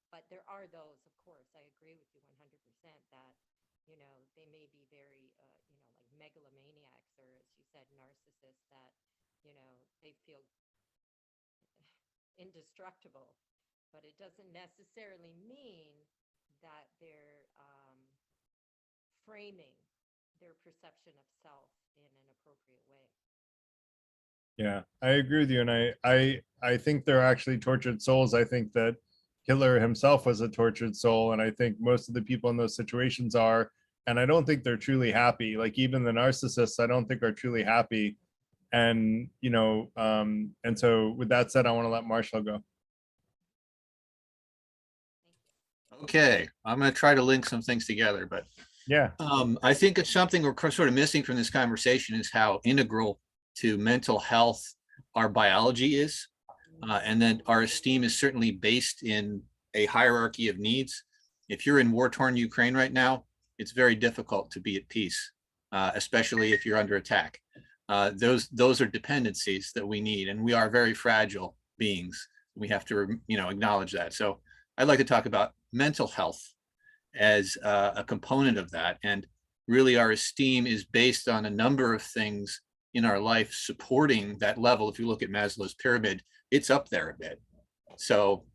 But there are those, of course, I agree with you 100% that, they may be very, like megalomaniacs, or as you said, narcissists, that, they feel indestructible, but it doesn't necessarily mean that they're framing their perception of self in an appropriate way. Yeah, I agree with you. And I think they're actually tortured souls. I think that Hitler himself was a tortured soul. And I think most of the people in those situations are, and I don't think they're truly happy. Like even the narcissists, I don't think are truly happy. And, and so with that said, I want to let Marshall go. Okay, I'm going to try to link some things together, but yeah, I think it's something we're sort of missing from this conversation is how integral to mental health our biology is, and then our esteem is certainly based in a hierarchy of needs. If you're in war-torn Ukraine right now, it's very difficult to be at peace, especially if you're under attack. Those are dependencies that we need, and we are very fragile beings. We have to, acknowledge that. So I'd like to talk about mental health as a component of that. And really our esteem is based on a number of things in our life supporting that level. If you look at Maslow's pyramid, it's up there a bit. So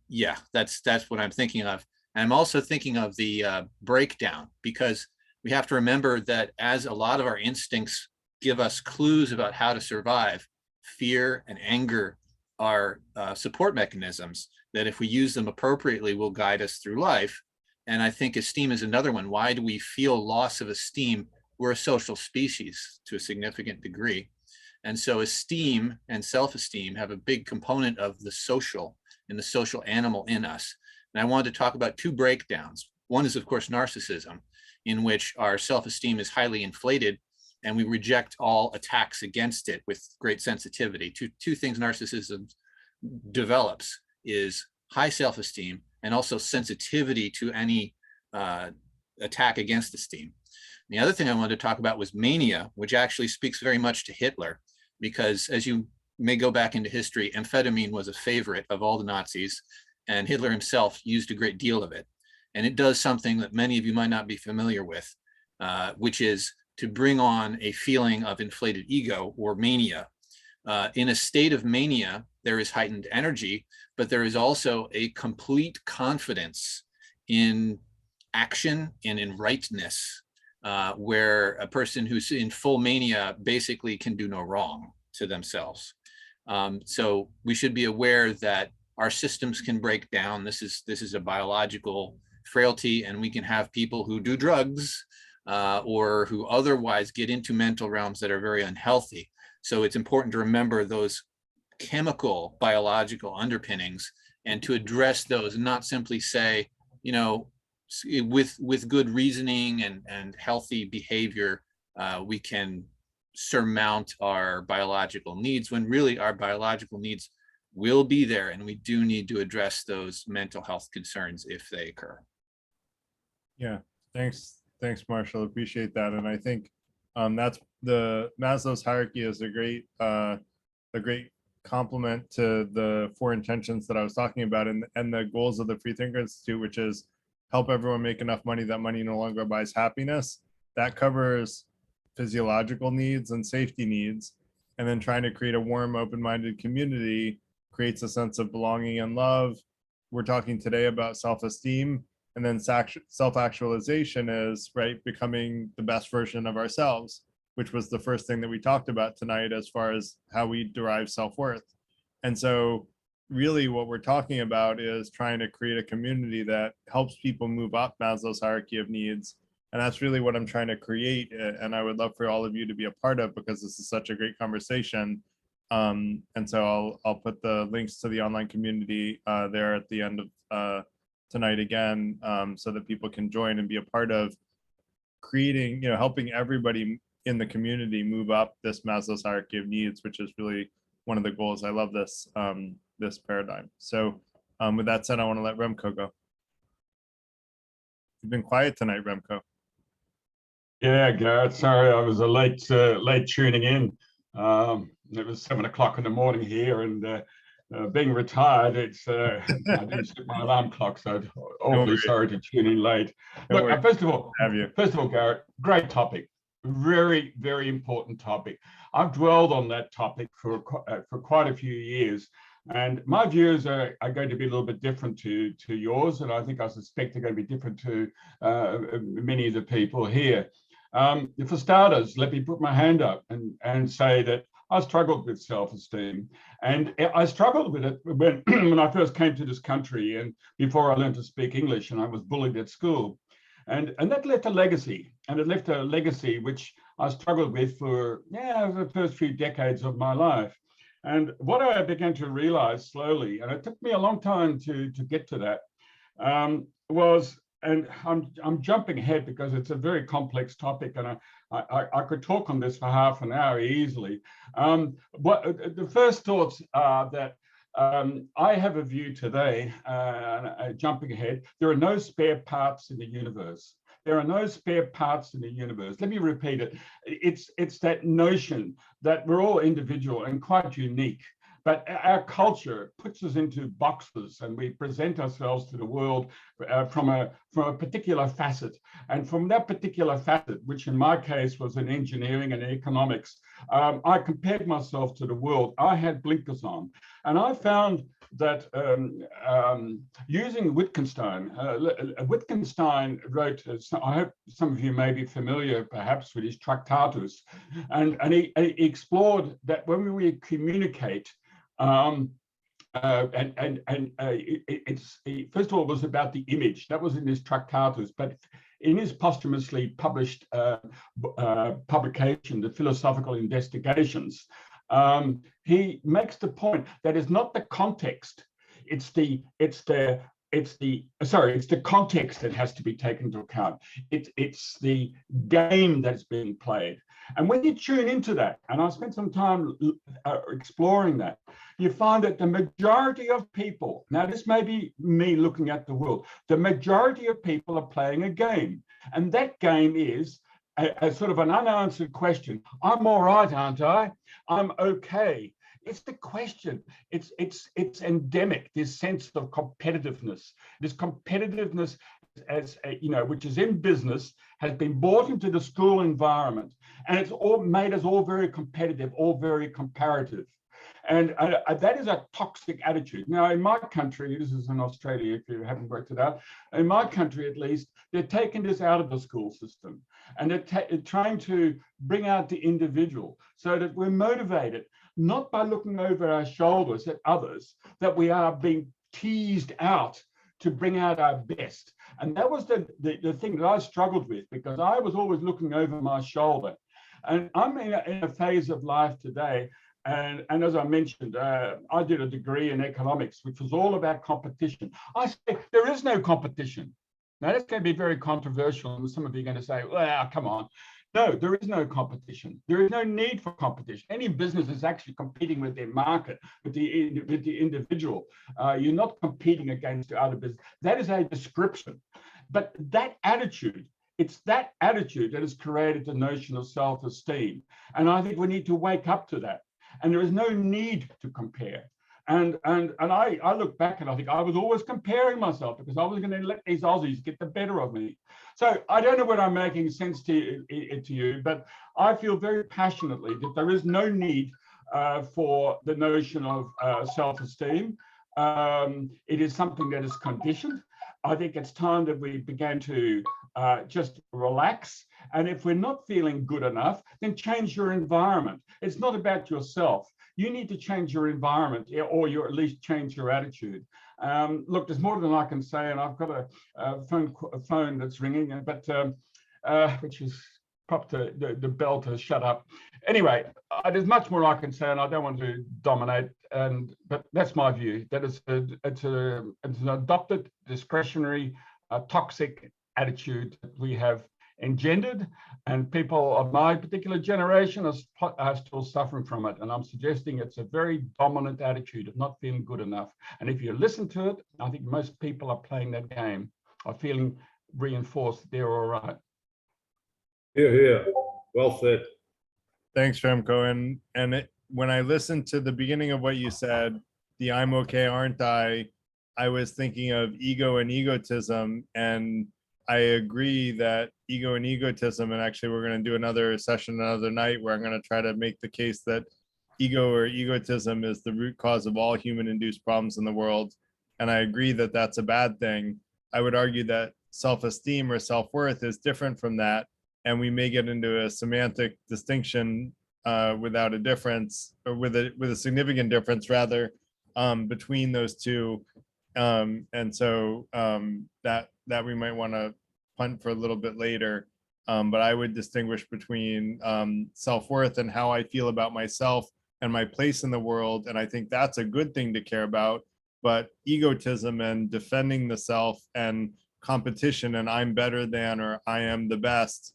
yeah, that's what I'm thinking of. And I'm also thinking of the breakdown, because we have to remember that as a lot of our instincts give us clues about how to survive, fear and anger are support mechanisms that if we use them appropriately will guide us through life. And I think esteem is another one. Why do we feel loss of esteem? we're a social species to a significant degree. And so esteem and self-esteem have a big component of the social and the social animal in us. And I wanted to talk about two breakdowns. One is, of course, narcissism, in which our self-esteem is highly inflated and we reject all attacks against it with great sensitivity. Two things narcissism develops is high self-esteem and also sensitivity to any attack against esteem. The other thing I wanted to talk about was mania, which actually speaks very much to Hitler, because as you may go back into history, amphetamine was a favorite of all the Nazis, and Hitler himself used a great deal of it. And it does something that many of you might not be familiar with, which is to bring on a feeling of inflated ego or mania. In a state of mania, there is heightened energy, but there is also a complete confidence in action and in rightness, where a person who's in full mania basically can do no wrong to themselves. So we should be aware that our systems can break down. This is a biological frailty, and we can have people who do drugs or who otherwise get into mental realms that are very unhealthy. So it's important to remember those chemical, biological underpinnings and to address those, and not simply say, you know, with good reasoning and healthy behavior, we can surmount our biological needs, when really our biological needs will be there, and we do need to address those mental health concerns if they occur. Yeah, thanks, Marshall. Appreciate that. And I think that's the Maslow's hierarchy is a great complement to the four intentions that I was talking about, and the goals of the Freethinker Institute, which is help everyone make enough money that money no longer buys happiness. That covers physiological needs and safety needs, and then trying to create a warm, open-minded community creates a sense of belonging and love. We're talking today about self-esteem, and then self-actualization is, right, becoming the best version of ourselves, which was the first thing that we talked about tonight as far as how we derive self-worth. And so really what we're talking about is trying to create a community that helps people move up Maslow's hierarchy of needs. And that's really what I'm trying to create. And I would love for all of you to be a part of, because this is such a great conversation. And so I'll put the links to the online community there at the end of tonight again, so that people can join and be a part of creating, you know, helping everybody in the community move up this Maslow's hierarchy of needs, which is really one of the goals. I love this this paradigm. So with that said, I want to let Remco go. You've been quiet tonight, Remco. Yeah, Garrett, sorry, I was a late tuning in. It was 7 o'clock in the morning here, and being retired, it's I didn't set my alarm clock, so awfully sorry to tune in late. Look, first of all, Garrett, great topic, very, very important topic. I've dwelled on that topic for quite a few years, and my views are going to be a little bit different to yours, and I suspect they're going to be different to many of the people here. For starters, let me put my hand up and say that I struggled with self-esteem, and I struggled with it when I first came to this country and before I learned to speak English, and I was bullied at school. And that left a legacy, and it left a legacy which I struggled with for the first few decades of my life. And what I began to realize slowly, and it took me a long time to get to that, was, and I'm jumping ahead because it's a very complex topic, and I could talk on this for half an hour easily. The first thoughts are that I have a view today, jumping ahead, there are no spare parts in the universe. There are no spare parts in the universe. Let me repeat it. It's that notion that we're all individual and quite unique, but our culture puts us into boxes, and we present ourselves to the world from a particular facet. And from that particular facet, which in my case was in engineering and economics, I compared myself to the world. I had blinkers on, and I found that using Wittgenstein, Wittgenstein wrote, I hope some of you may be familiar perhaps with his Tractatus, and he explored that when we communicate, it's first of all, it was about the image that was in his Tractatus, but in his posthumously published publication, The Philosophical Investigations, he makes the point that it's not the context, it's the context that has to be taken into account. It's the game that's being played. And when you tune into that, and I spent some time exploring that, you find that the majority of people, now this may be me looking at the world, the majority of people are playing a game. And that game is a sort of an unanswered question. I'm all right, aren't I? I'm okay. It's the question. It's endemic, this sense of competitiveness. This competitiveness, as which is in business, has been brought into the school environment, and it's all made us all very competitive, all very comparative. And that is a toxic attitude. Now, in my country, this is in Australia, if you haven't worked it out, in my country at least, they're taking this out of the school system, and they're trying to bring out the individual so that we're motivated, not by looking over our shoulders at others, that we are being teased out to bring out our best. And that was the thing that I struggled with, because I was always looking over my shoulder. And I'm in a phase of life today, and as I mentioned, I did a degree in economics, which was all about competition. I say there is no competition. Now, that's going to be very controversial, and some of you are going to say, well, come on. No, there is no competition. There is no need for competition. Any business is actually competing with their market, with the individual. You're not competing against the other business. That is a description. But that attitude, it's that attitude that has created the notion of self-esteem. And I think we need to wake up to that. And there is no need to compare. And I look back and I think I was always comparing myself, because I was going to let these Aussies get the better of me. So I don't know whether I'm making sense to you, but I feel very passionately that there is no need for the notion of self-esteem. It is something that is conditioned. I think it's time that we began to just relax. And if we're not feeling good enough, then change your environment. It's not about yourself. You need to change your environment, or you at least change your attitude. Look, there's more than I can say, and I've got a phone that's ringing, but which is pop the bell to shut up. Anyway, there's much more I can say, and I don't want to dominate. But that's my view. That it's an adopted, discretionary, toxic attitude that we have engendered, and people of my particular generation are still suffering from it. And I'm suggesting it's a very dominant attitude of not feeling good enough. And if you listen to it, I think most people are playing that game, are feeling reinforced that they're all right. Yeah. Well said. Thanks, Remco. And when I listened to the beginning of what you said, the I'm okay, aren't I was thinking of ego and egotism. And I agree that ego and egotism, and actually we're going to do another session another night where I'm going to try to make the case that ego or egotism is the root cause of all human-induced problems in the world. And I agree that that's a bad thing. I would argue that self-esteem or self-worth is different from that. And we may get into a semantic distinction without a difference, or with a significant difference rather, between those two. And so that we might want to punt for a little bit later. But I would distinguish between self-worth and how I feel about myself and my place in the world. And I think that's a good thing to care about. But egotism and defending the self and competition and I'm better than, or I am the best,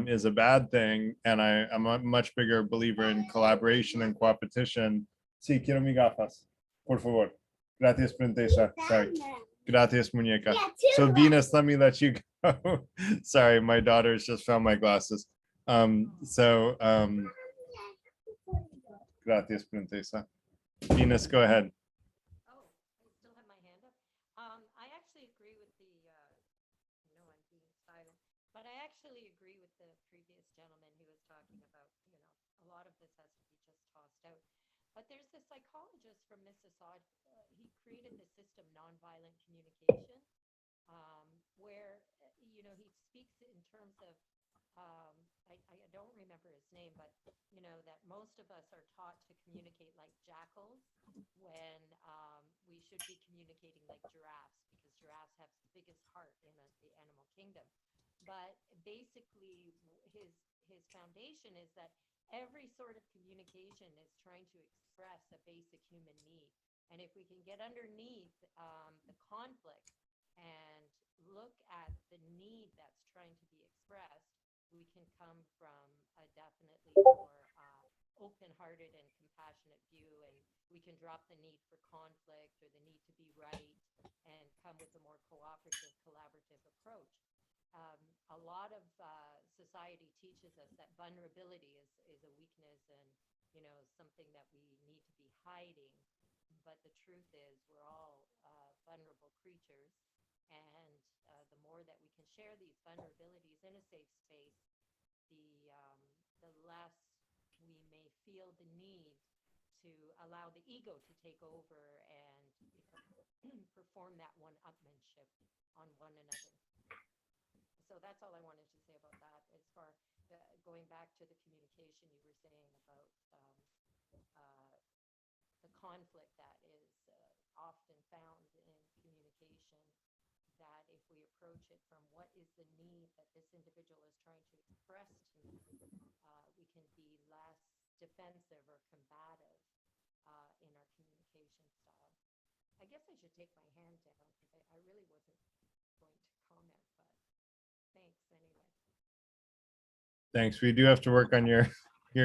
is a bad thing. And I'm a much bigger believer in collaboration and competition. Sí, quiero mi gafas, por favor. Gracias, princesa. Sorry. Gracias, muñeca. So Venus, let me let you go. Sorry, my daughter's just found my glasses. Gracias, princesa. Venus, go ahead. Oh, I still have my hand up. I actually agree with the, no, I'm being silent, but I actually agree with the previous gentleman who was talking about, a lot of this has to be just tossed out. But there's this psychologist from Mississauga, he created the system nonviolent communication, where, he speaks in terms of, I don't remember his name, but, that most of us are taught to communicate like jackals when we should be communicating like giraffes, because giraffes have the biggest heart in the animal kingdom. but basically his foundation is that every sort of communication is trying to express a basic human need. And if we can get underneath the conflict and look at the need that's trying to be expressed, we can come from a definitely more open-hearted and compassionate view, and we can drop the need for conflict or the need to be right and come with a more cooperative, collaborative approach. A lot of society teaches us that vulnerability is a weakness and, you know, something that we need to be hiding. But the truth is we're all vulnerable creatures, and the more that we can share these vulnerabilities in a safe space, the less we may feel the need to allow the ego to take over and perform that one-upmanship on one another. So that's all I wanted to say about that. As far going back to the communication you were saying about the conflict that is often found in communication, that if we approach it from what is the need that this individual is trying to express to me, we can be less defensive or combative in our communication style. I guess I should take my hand down because I really wasn't going to comment, but thanks anyway. Thanks. We do have to work on your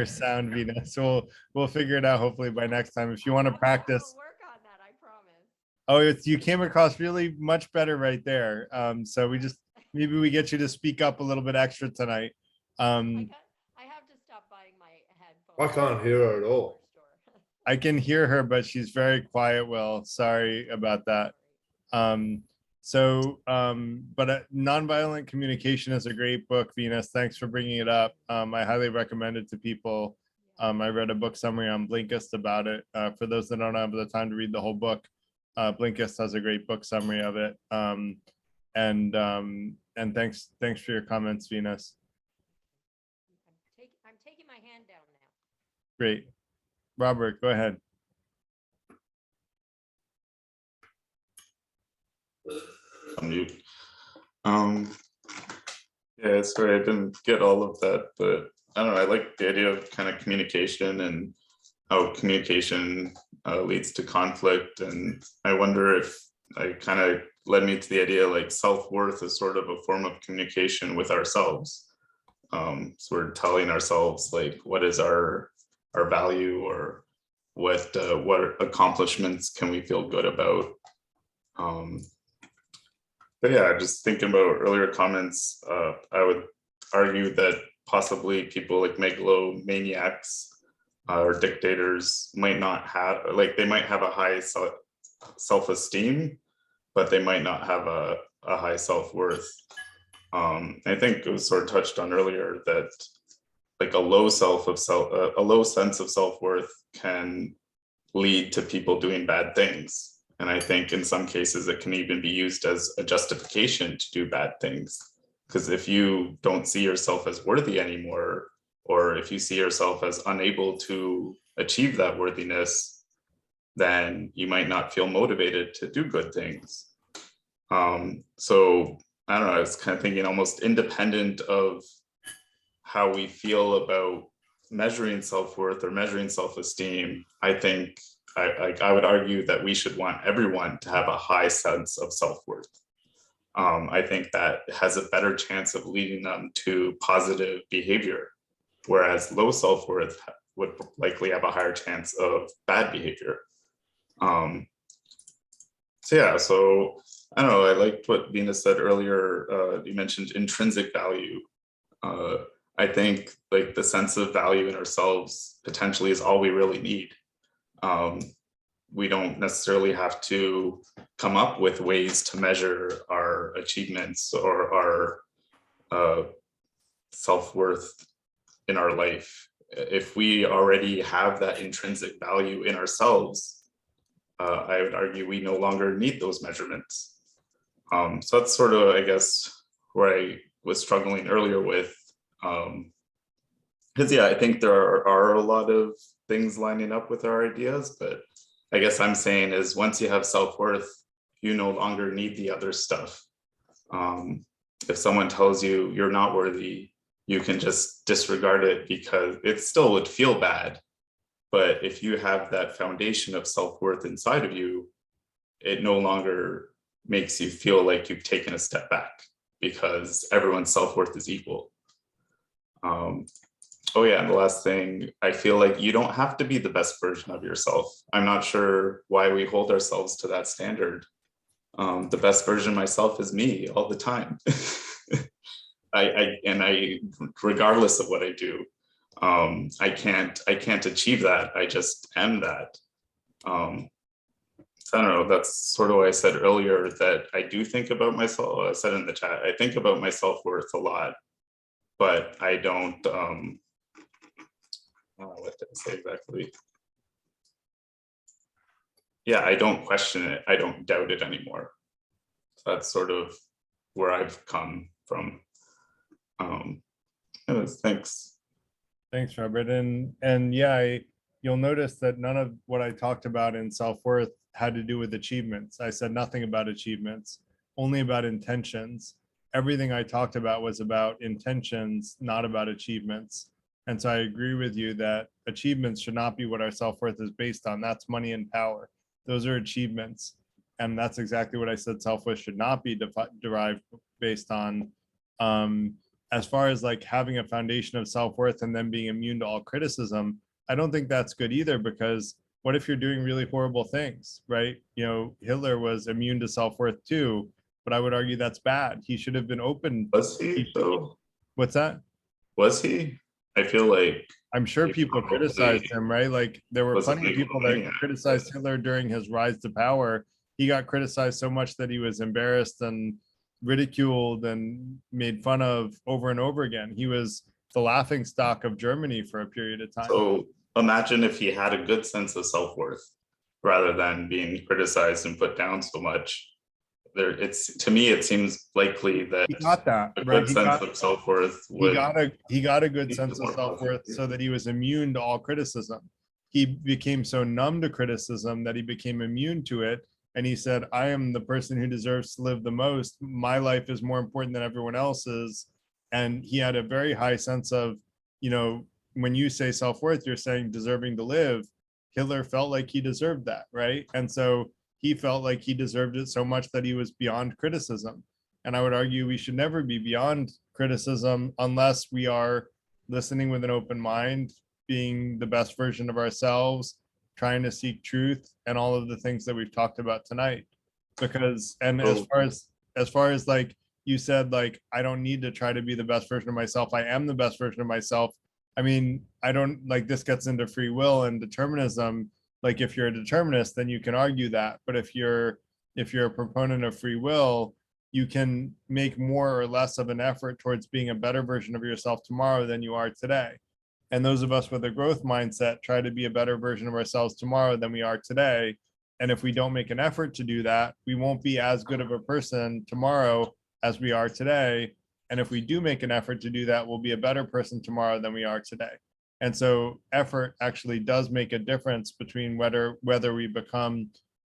sound, Vina. So we'll figure it out hopefully by next time. If you want to practice. I'll work on that, I promise. Oh, you came across really much better right there. So we just maybe we get you to speak up a little bit extra tonight. I have to stop buying my headphones. I can't hear her at all. I can hear her, but she's very quiet. Will, sorry about that. But Nonviolent Communication is a great book, Venus. Thanks for bringing it up. I highly recommend it to people. I read a book summary on Blinkist about it. For those that don't have the time to read the whole book, Blinkist has a great book summary of it. And thanks for your comments, Venus. I'm taking my hand down now. Great. Robert, go ahead. Unmute. Yeah, sorry, I didn't get all of that, but I don't know. I like the idea of kind of communication and how communication leads to conflict. And I wonder if I kind of led me to the idea like self-worth is sort of a form of communication with ourselves. So we're telling ourselves like what is our value, or what accomplishments can we feel good about. But yeah, just thinking about earlier comments, I would argue that possibly people like megalomaniacs or dictators might not have, like they might have a high self-esteem, but they might not have a high self-worth. I think it was sort of touched on earlier that like a low sense of self-worth can lead to people doing bad things. And I think in some cases it can even be used as a justification to do bad things. Because if you don't see yourself as worthy anymore, or if you see yourself as unable to achieve that worthiness, then you might not feel motivated to do good things. So I don't know, I was kind of thinking almost independent of how we feel about measuring self-worth or measuring self-esteem, I think I would argue that we should want everyone to have a high sense of self-worth. I think that has a better chance of leading them to positive behavior, whereas low self-worth would likely have a higher chance of bad behavior. So I don't know, I liked what Venus said earlier. You mentioned intrinsic value. I think like the sense of value in ourselves potentially is all we really need. We don't necessarily have to come up with ways to measure our achievements or our self-worth in our life. If we already have that intrinsic value in ourselves, I would argue we no longer need those measurements. So that's sort of, I guess, where I was struggling earlier with. Because yeah, I think there are a lot of things lining up with our ideas, but I guess I'm saying is once you have self-worth, you no longer need the other stuff. if someone tells you you're not worthy, you can just disregard it because it still would feel bad. But if you have that foundation of self-worth inside of you, it no longer makes you feel like you've taken a step back because everyone's self-worth is equal. Oh yeah, and the last thing, I feel like you don't have to be the best version of yourself. I'm not sure why we hold ourselves to that standard. The best version of myself is me all the time. I regardless of what I do, I can't achieve that. I just am that. So I don't know, that's sort of why I said earlier that I do think about myself. I said in the chat, I think about my self-worth a lot, but I don't, what did I say exactly? Yeah, I don't question it. I don't doubt it anymore. So that's sort of where I've come from. Anyways, thanks. Thanks, Robert. And yeah, you'll notice that none of what I talked about in self-worth had to do with achievements. I said nothing about achievements, only about intentions. Everything I talked about was about intentions, not about achievements. And so I agree with you that achievements should not be what our self-worth is based on. That's money and power. Those are achievements. And that's exactly what I said self-worth should not be derived based on. As far as like having a foundation of self-worth and then being immune to all criticism, I don't think that's good either, because what if you're doing really horrible things, right? You know, Hitler was immune to self-worth too, but I would argue that's bad. He should have been open. Was he though? What's that? Was he? I feel like I'm sure people criticized him, right? Like there were plenty of people that criticized Hitler during his rise to power. He got criticized so much that he was embarrassed and ridiculed and made fun of over and over again. He was the laughing stock of Germany for a period of time. So imagine if he had a good sense of self-worth rather than being criticized and put down so much. To me, it seems likely that he got that, a right? good sense of self-worth would. He got a good sense of self-worth so that he was immune to all criticism. He became so numb to criticism that he became immune to it. And he said, I am the person who deserves to live the most. My life is more important than everyone else's. And he had a very high sense of, you know, when you say self-worth, you're saying deserving to live. Hitler felt like he deserved that, right? And so he felt like he deserved it so much that he was beyond criticism. And I would argue we should never be beyond criticism unless we are listening with an open mind, being the best version of ourselves, trying to seek truth, and all of the things that we've talked about tonight. Because, and as far as like you said, like, I don't need to try to be the best version of myself. I am the best version of myself. I mean, I don't like, this gets into free will and determinism. Like if you're a determinist, then you can argue that. But if you're a proponent of free will, you can make more or less of an effort towards being a better version of yourself tomorrow than you are today. And those of us with a growth mindset try to be a better version of ourselves tomorrow than we are today. And if we don't make an effort to do that, we won't be as good of a person tomorrow as we are today. And if we do make an effort to do that, we'll be a better person tomorrow than we are today. And so effort actually does make a difference between whether we become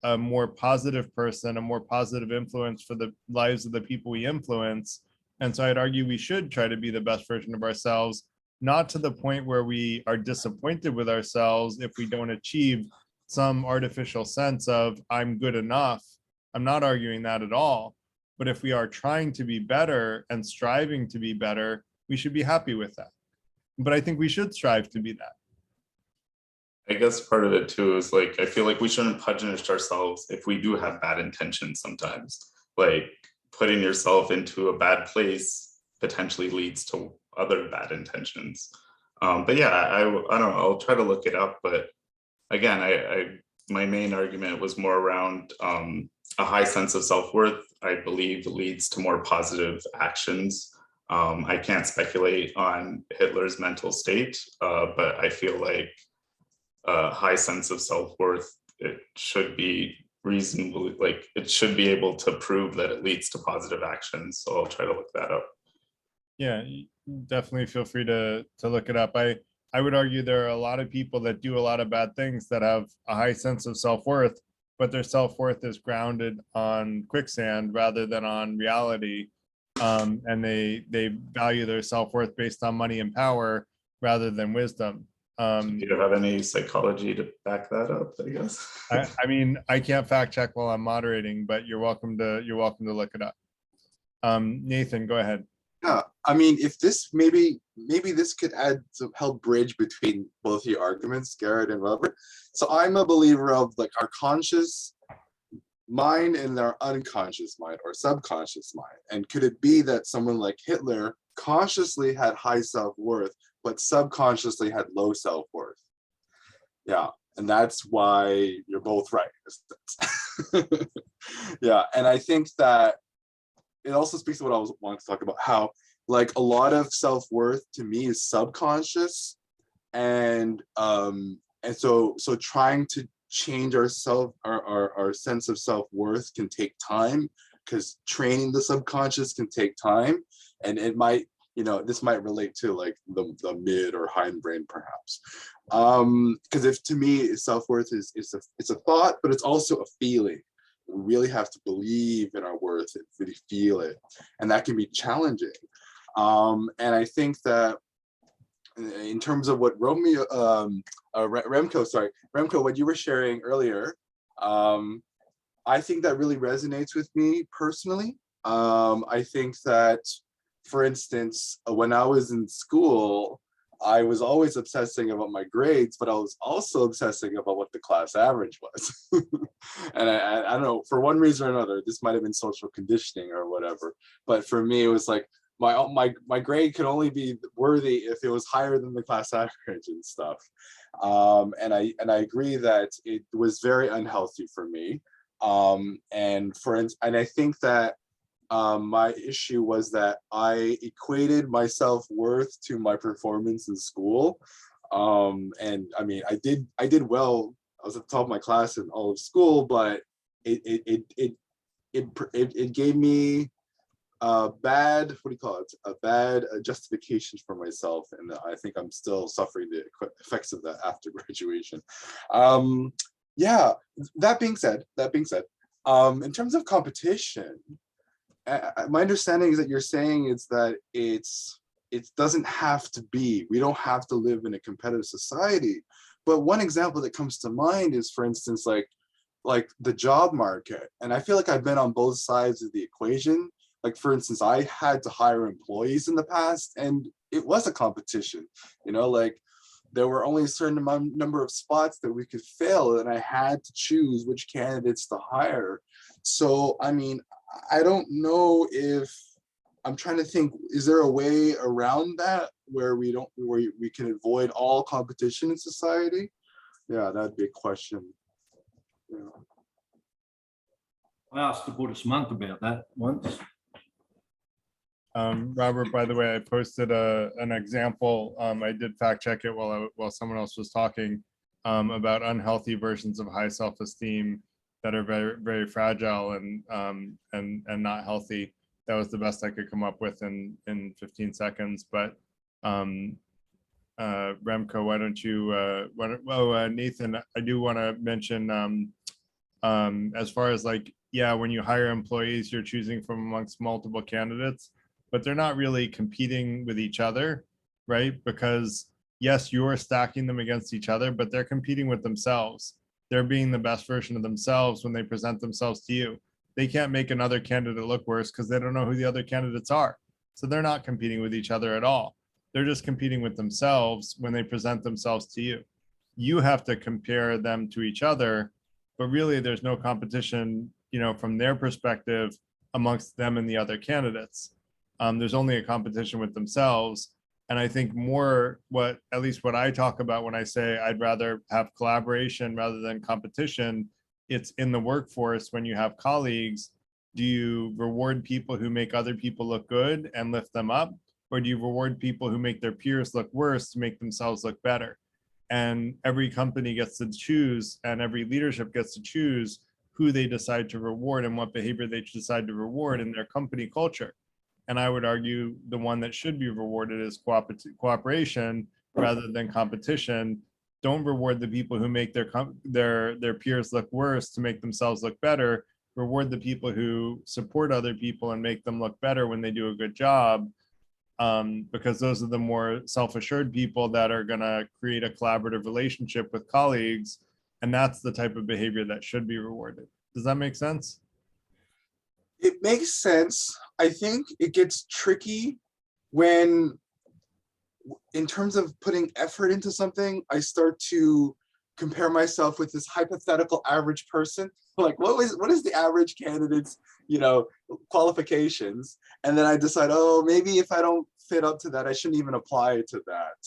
a more positive person, a more positive influence for the lives of the people we influence. And so I'd argue we should try to be the best version of ourselves, not to the point where we are disappointed with ourselves if we don't achieve some artificial sense of I'm good enough. I'm not arguing that at all. But if we are trying to be better and striving to be better, we should be happy with that. But I think we should strive to be that. I guess part of it too is like, I feel like we shouldn't punish ourselves if we do have bad intentions sometimes. Like putting yourself into a bad place potentially leads to other bad intentions. But yeah, I don't know, I'll try to look it up. But again, my main argument was more around a high sense of self-worth, I believe, leads to more positive actions. I can't speculate on Hitler's mental state, but I feel like a high sense of self-worth, it should be reasonably, like it should be able to prove that it leads to positive actions. So I'll try to look that up. Yeah, definitely feel free to look it up. I would argue there are a lot of people that do a lot of bad things that have a high sense of self-worth, but their self-worth is grounded on quicksand rather than on reality. And they value their self-worth based on money and power rather than wisdom. Do you have any psychology to back that up, I guess? I mean, I can't fact check while I'm moderating, but you're welcome to look it up. Nathan, go ahead. Yeah, I mean, if this maybe this could add some help bridge between both your arguments, Garrett and Robert. So I'm a believer of like our conscious mind and our unconscious mind or subconscious mind. And could it be that someone like Hitler consciously had high self-worth, but subconsciously had low self-worth? Yeah, and that's why you're both right. Yeah, and I think that it also speaks to what I was wanting to talk about, how like a lot of self-worth to me is subconscious. And so trying to change our sense of self-worth can take time, because training the subconscious can take time. And it might, this might relate to like the mid or hindbrain perhaps. Because if to me self-worth is a thought, but it's also a feeling. We really have to believe in our worth and really feel it, and that can be challenging. And I think that in terms of what Remco, what you were sharing earlier, I think that really resonates with me personally. I think that, for instance, when I was in school, I was always obsessing about my grades, but I was also obsessing about what the class average was. And I don't know, for one reason or another, this might have been social conditioning or whatever. But for me, it was like my grade could only be worthy if it was higher than the class average and stuff. And I agree that it was very unhealthy for me. And I think that my issue was that I equated my self-worth to my performance in school. And I mean, I did well. I was at the top of my class in all of school, but it gave me a bad, justification for myself. And I think I'm still suffering the effects of that after graduation. Yeah, that being said, in terms of competition, my understanding is that you're saying is that it doesn't have to be, we don't have to live in a competitive society. But one example that comes to mind is, for instance, like the job market. And I feel like I've been on both sides of the equation. Like, for instance, I had to hire employees in the past, and it was a competition, like there were only a certain number of spots that we could fill, and I had to choose which candidates to hire. So, I mean, I don't know if, I'm trying to think, is there a way around that where we can avoid all competition in society? Yeah, that'd be a question. Yeah. I asked the Buddhist monk about that once. Robert, by the way, I posted an example. I did fact check it while someone else was talking about unhealthy versions of high self-esteem that are very, very fragile and not healthy. That was the best I could come up with in 15 seconds. But Remco, why don't you? Nathan, I do want to mention as far as like, yeah, when you hire employees, you're choosing from amongst multiple candidates, but they're not really competing with each other, right? Because yes, you're stacking them against each other, but they're competing with themselves. They're being the best version of themselves when they present themselves to you. They can't make another candidate look worse because they don't know who the other candidates are. So they're not competing with each other at all. They're just competing with themselves when they present themselves to you. You have to compare them to each other, but really there's no competition, from their perspective amongst them and the other candidates. There's only a competition with themselves. And I think more at least what I talk about when I say I'd rather have collaboration rather than competition, it's in the workforce when you have colleagues. Do you reward people who make other people look good and lift them up? Or do you reward people who make their peers look worse to make themselves look better? And every company gets to choose, and every leadership gets to choose who they decide to reward and what behavior they decide to reward in their company culture. And I would argue the one that should be rewarded is cooperation rather than competition. Don't reward the people who make their peers look worse to make themselves look better. reward the people who support other people and make them look better when they do a good job, because those are the more self-assured people that are going to create a collaborative relationship with colleagues. And that's the type of behavior that should be rewarded. Does that make sense? It makes sense. I think it gets tricky when, in terms of putting effort into something, I start to compare myself with this hypothetical average person. Like, what is the average candidate's, qualifications? And then I decide, oh, maybe if I don't fit up to that, I shouldn't even apply to that.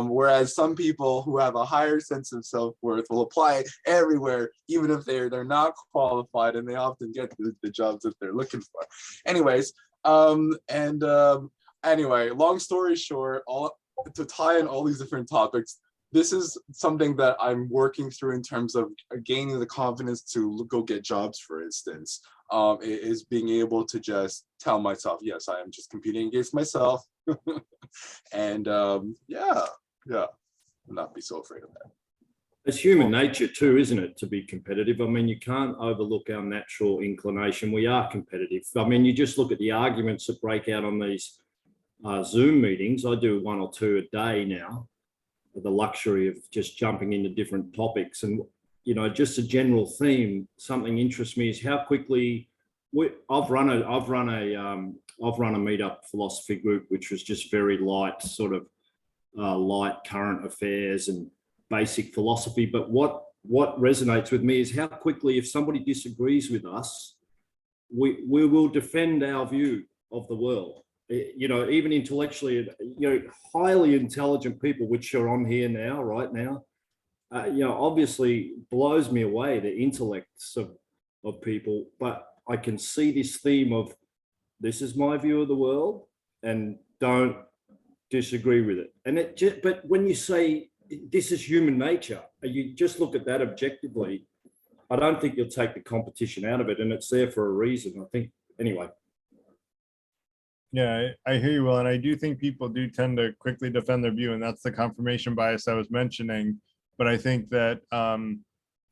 Whereas some people who have a higher sense of self-worth will apply everywhere, even if they're not qualified, and they often get the jobs that they're looking for. Anyways, anyway, long story short, to tie in all these different topics, this is something that I'm working through in terms of gaining the confidence to go get jobs, for instance, is being able to just tell myself, yes, I am just competing against myself. And not be so afraid of that. It's human nature too, isn't it, to be competitive? I mean, you can't overlook our natural inclination. We are competitive. I mean, you just look at the arguments that break out on these Zoom meetings. I do 1 or 2 a day now, with the luxury of just jumping into different topics. And, just a general theme, something interests me is how quickly I've run a meetup philosophy group, which was just very light, sort of light current affairs and basic philosophy. But what resonates with me is how quickly, if somebody disagrees with us, we will defend our view of the world. Even intellectually, highly intelligent people, which are on here now, right now, obviously blows me away, the intellects of people. But I can see this theme of, this is my view of the world, and don't disagree with it. And but when you say this is human nature, you just look at that objectively, I don't think you'll take the competition out of it, and it's there for a reason, I think. Anyway. Yeah, I hear you, Will, and I do think people do tend to quickly defend their view, and that's the confirmation bias I was mentioning. But I think that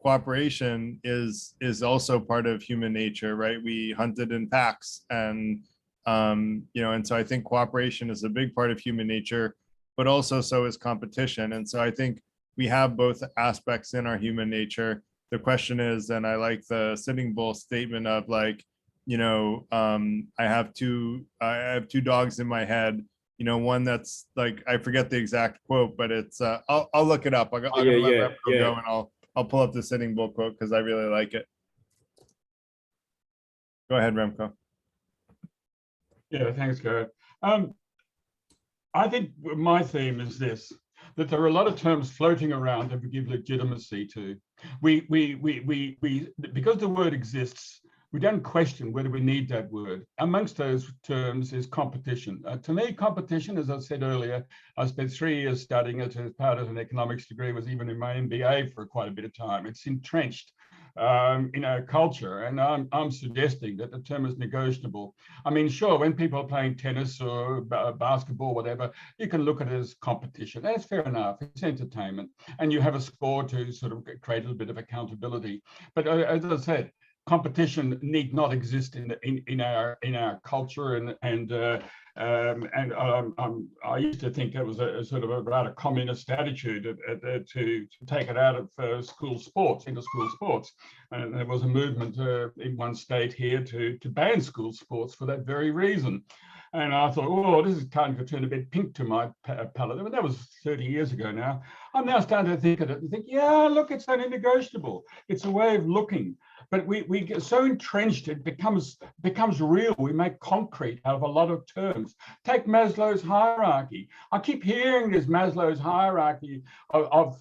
cooperation is also part of human nature, right? We hunted in packs, and and so I think cooperation is a big part of human nature, but also so is competition. And so I think we have both aspects in our human nature. The question is, and I like the Sitting Bull statement of like, I have two dogs in my head, one that's like, I forget the exact quote, but it's I'll look it up. I'm gonna let Remco go, and I'll pull up the Sitting Bull quote because I really like it. Go ahead, Remco. Yeah, thanks, Garrett. I think my theme is this, that there are a lot of terms floating around that we give legitimacy to. We because the word exists, we don't question whether we need that word. Amongst those terms is competition. To me, competition, as I said earlier, I spent 3 years studying it as part of an economics degree, was even in my MBA for quite a bit of time. It's entrenched in our culture, and I'm suggesting that the term is negotiable. I mean, sure, when people are playing tennis or basketball, whatever, you can look at it as competition. That's fair enough. It's entertainment, and you have a score to sort of create a little bit of accountability. But as I said, competition need not exist in our culture, and I used to think that was a sort of a rather communist attitude to take it out of school sports, into school sports. And there was a movement in one state here to ban school sports for that very reason. And I thought, oh, this is kind of turned a bit pink to my palate. I mean, that was 30 years ago now. I'm now starting to think of it and think, yeah, look, it's only negotiable. It's a way of looking. But we get so entrenched, it becomes real. We make concrete out of a lot of terms. Take Maslow's hierarchy. I keep hearing this Maslow's hierarchy of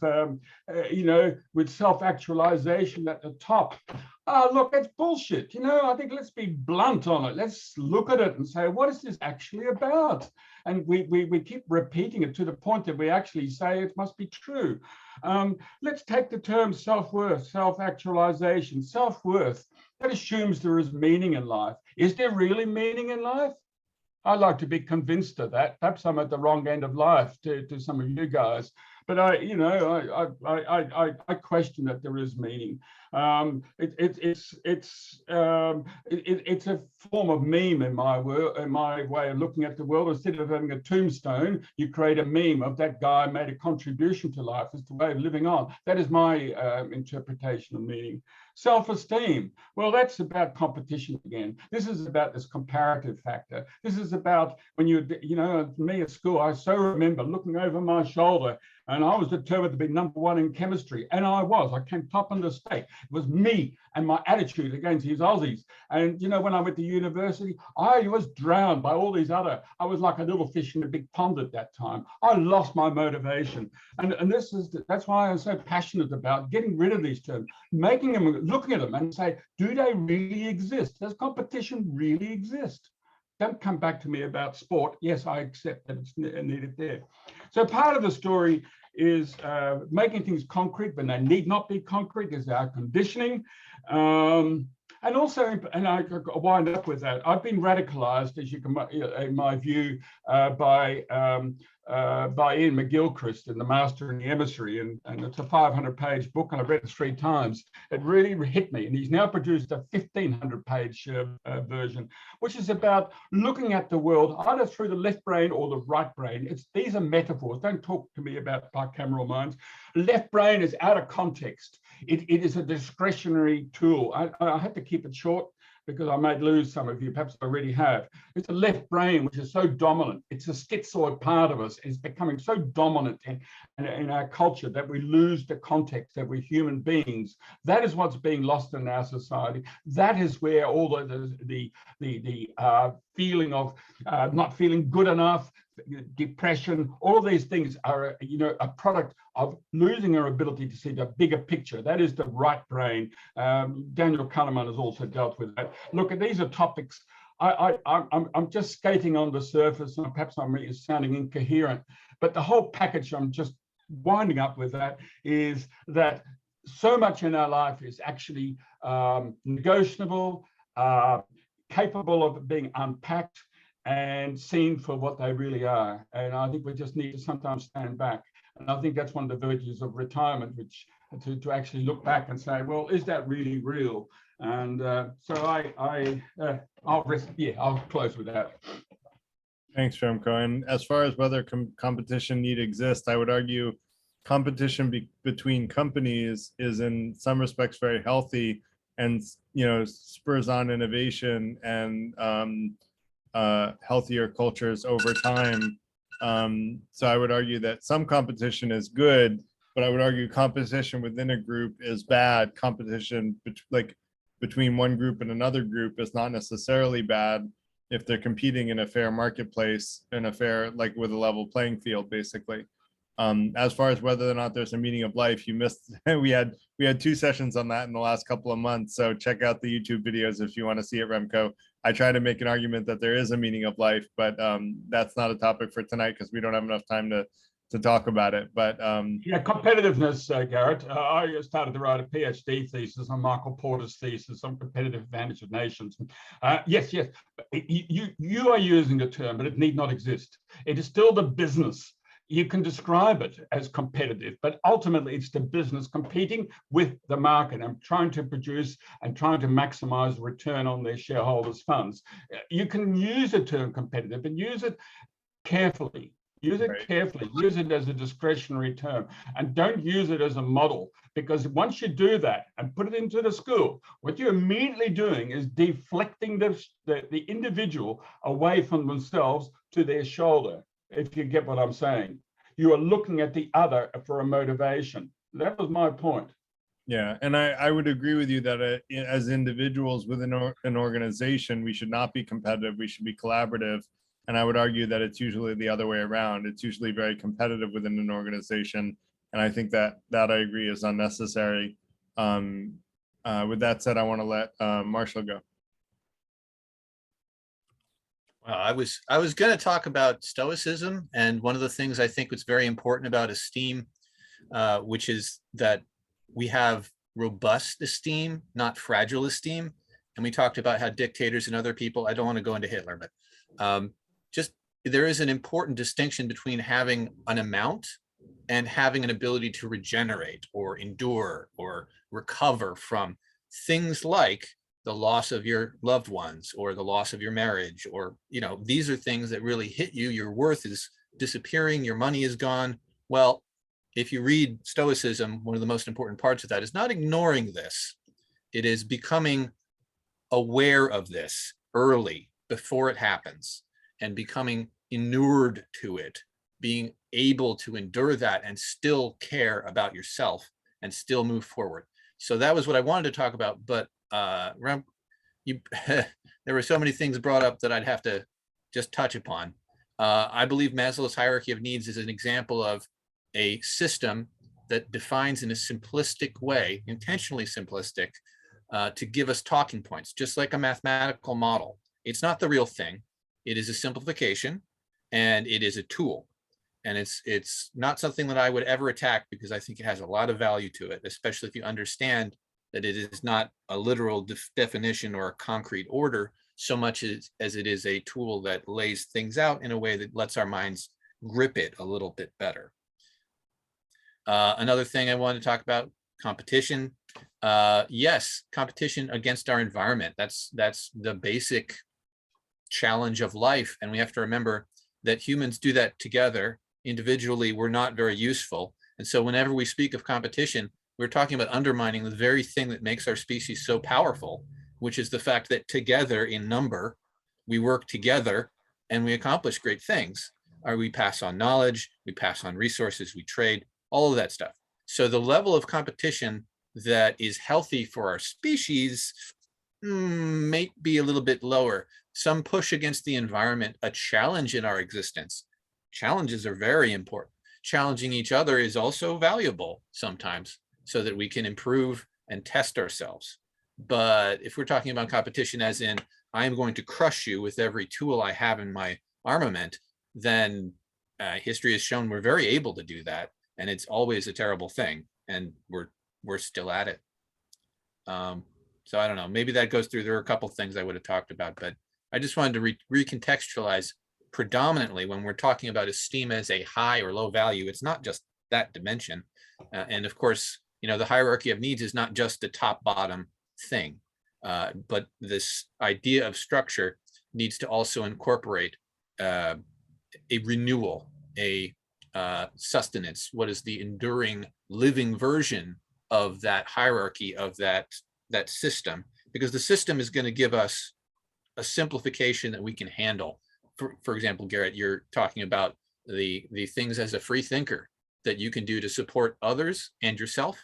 with self-actualization at the top. Look, it's bullshit. I think let's be blunt on it. Let's look at it and say, what is this actually about? And we keep repeating it to the point that we actually say it must be true. Let's take the term self-worth, self-actualization, self-worth. That assumes there is meaning in life. Is there really meaning in life? I'd like to be convinced of that. Perhaps I'm at the wrong end of life to some of you guys. but I question that there is meaning. It's a form of meme in my way of looking at the world. Instead of having a tombstone, you create a meme of that guy made a contribution to life. It's the way of living on. That is my interpretation of meaning. Self-esteem. Well, that's about competition again. This is about this comparative factor. This is about when me at school, I so remember looking over my shoulder, and I was determined to be #1 in chemistry, and I was. I came top in the state. It was me and my attitude against these Aussies. And when I went to university, I was drowned by all these other. I was like a little fish in a big pond at that time. I lost my motivation, and that's why I'm so passionate about getting rid of these terms, making them, looking at them, and say, do they really exist? Does competition really exist? Don't come back to me about sport. Yes, I accept that it's needed there. So part of the story is making things concrete when they need not be concrete, is our conditioning. And also, and I wind up with that, I've been radicalized, as you can, in my view, by Ian McGilchrist in The Master and the Emissary, and it's a 500-page book, and I've read it 3 times. It really hit me, and he's now produced a 1,500-page version, which is about looking at the world either through the left brain or the right brain. These are metaphors. Don't talk to me about bicameral minds. Left brain is out of context. It is a discretionary tool. I have to keep it short because I might lose some of you, perhaps I already have. It's the left brain, which is so dominant. It's a schizoid part of us. It's becoming so dominant in our culture that we lose the context that we're human beings. That is what's being lost in our society. That is where all the feeling of not feeling good enough, depression, all of these things are, a product of losing our ability to see the bigger picture. That is the right brain. Daniel Kahneman has also dealt with that. Look, these are topics. I'm just skating on the surface, and perhaps I'm sounding incoherent, but the whole package, I'm just winding up with that, is that so much in our life is actually negotiable, capable of being unpacked and seen for what they really are. And I think we just need to sometimes stand back. And I think that's one of the virtues of retirement, which to actually look back and say, well, is that really real? And so I'll close with that. Thanks, Remco. And as far as whether competition need exist, I would argue competition between companies is in some respects very healthy, and spurs on innovation and healthier cultures over time. So I would argue that some competition is good, but I would argue competition within a group is bad. Competition between one group and another group is not necessarily bad if they're competing in a fair marketplace, in a fair, with a level playing field, basically. As far as whether or not there's a meaning of life, you missed, we had 2 sessions on that in the last couple of months. So check out the YouTube videos if you want to see it, Remco. I try to make an argument that there is a meaning of life, but that's not a topic for tonight because we don't have enough time to talk about it. But competitiveness, Garrett. I started to write a PhD thesis on Michael Porter's thesis on competitive advantage of nations. Yes. You are using the term, but it need not exist. It is still the business. You can describe it as competitive, but ultimately it's the business competing with the market and trying to produce and trying to maximize the return on their shareholders' funds. You can use the term competitive, but use it carefully. Use it carefully. Use it as a discretionary term, and don't use it as a model, because once you do that and put it into the school, what you're immediately doing is deflecting the individual away from themselves to their shoulder. If you get what I'm saying, you are looking at the other for a motivation. That was my point. Yeah, and I would agree with you that as individuals within an organization, we should not be competitive. We should be collaborative. And I would argue that it's usually the other way around. It's usually very competitive within an organization. And I think that I agree is unnecessary. With that said, I want to let Marshall go. Well, I was going to talk about Stoicism, and one of the things I think was very important about esteem, which is that we have robust esteem, not fragile esteem. And we talked about how dictators and other people, I don't want to go into Hitler, but just there is an important distinction between having an amount and having an ability to regenerate or endure or recover from things like the loss of your loved ones or the loss of your marriage, or, these are things that really hit you. Your worth is disappearing, your money is gone. Well, if you read Stoicism, one of the most important parts of that is not ignoring this. It is becoming aware of this early, before it happens, and becoming inured to it, being able to endure that and still care about yourself and still move forward. So that was what I wanted to talk about, but there were so many things brought up that I'd have to just touch upon. I believe Maslow's hierarchy of needs is an example of a system that defines in a simplistic way, intentionally simplistic, to give us talking points, just like a mathematical model. It's not the real thing. It is a simplification, and it is a tool. And it's not something that I would ever attack, because I think it has a lot of value to it, especially if you understand that it is not a literal definition or a concrete order, so much as it is a tool that lays things out in a way that lets our minds grip it a little bit better. Another thing I wanted to talk about, competition. Yes, competition against our environment. That's the basic challenge of life. And we have to remember that humans do that together. Individually, we're not very useful. And so whenever we speak of competition, we're talking about undermining the very thing that makes our species so powerful, which is the fact that together in number, we work together and we accomplish great things. We pass on knowledge, we pass on resources, we trade, all of that stuff. So the level of competition that is healthy for our species may be a little bit lower. Some push against the environment, a challenge in our existence. Challenges are very important. Challenging each other is also valuable sometimes, so that we can improve and test ourselves. But if we're talking about competition as in, I am going to crush you with every tool I have in my armament, then history has shown we're very able to do that. And it's always a terrible thing. And we're still at it. So I don't know, maybe that goes through, there are a couple things I would have talked about, but I just wanted to recontextualize predominantly when we're talking about esteem as a high or low value, it's not just that dimension. And of course, the hierarchy of needs is not just the top bottom thing, but this idea of structure needs to also incorporate a renewal, a sustenance. What is the enduring living version of that hierarchy, of that system? Because the system is going to give us a simplification that we can handle. For example, Garrett, you're talking about the things as a free thinker that you can do to support others and yourself.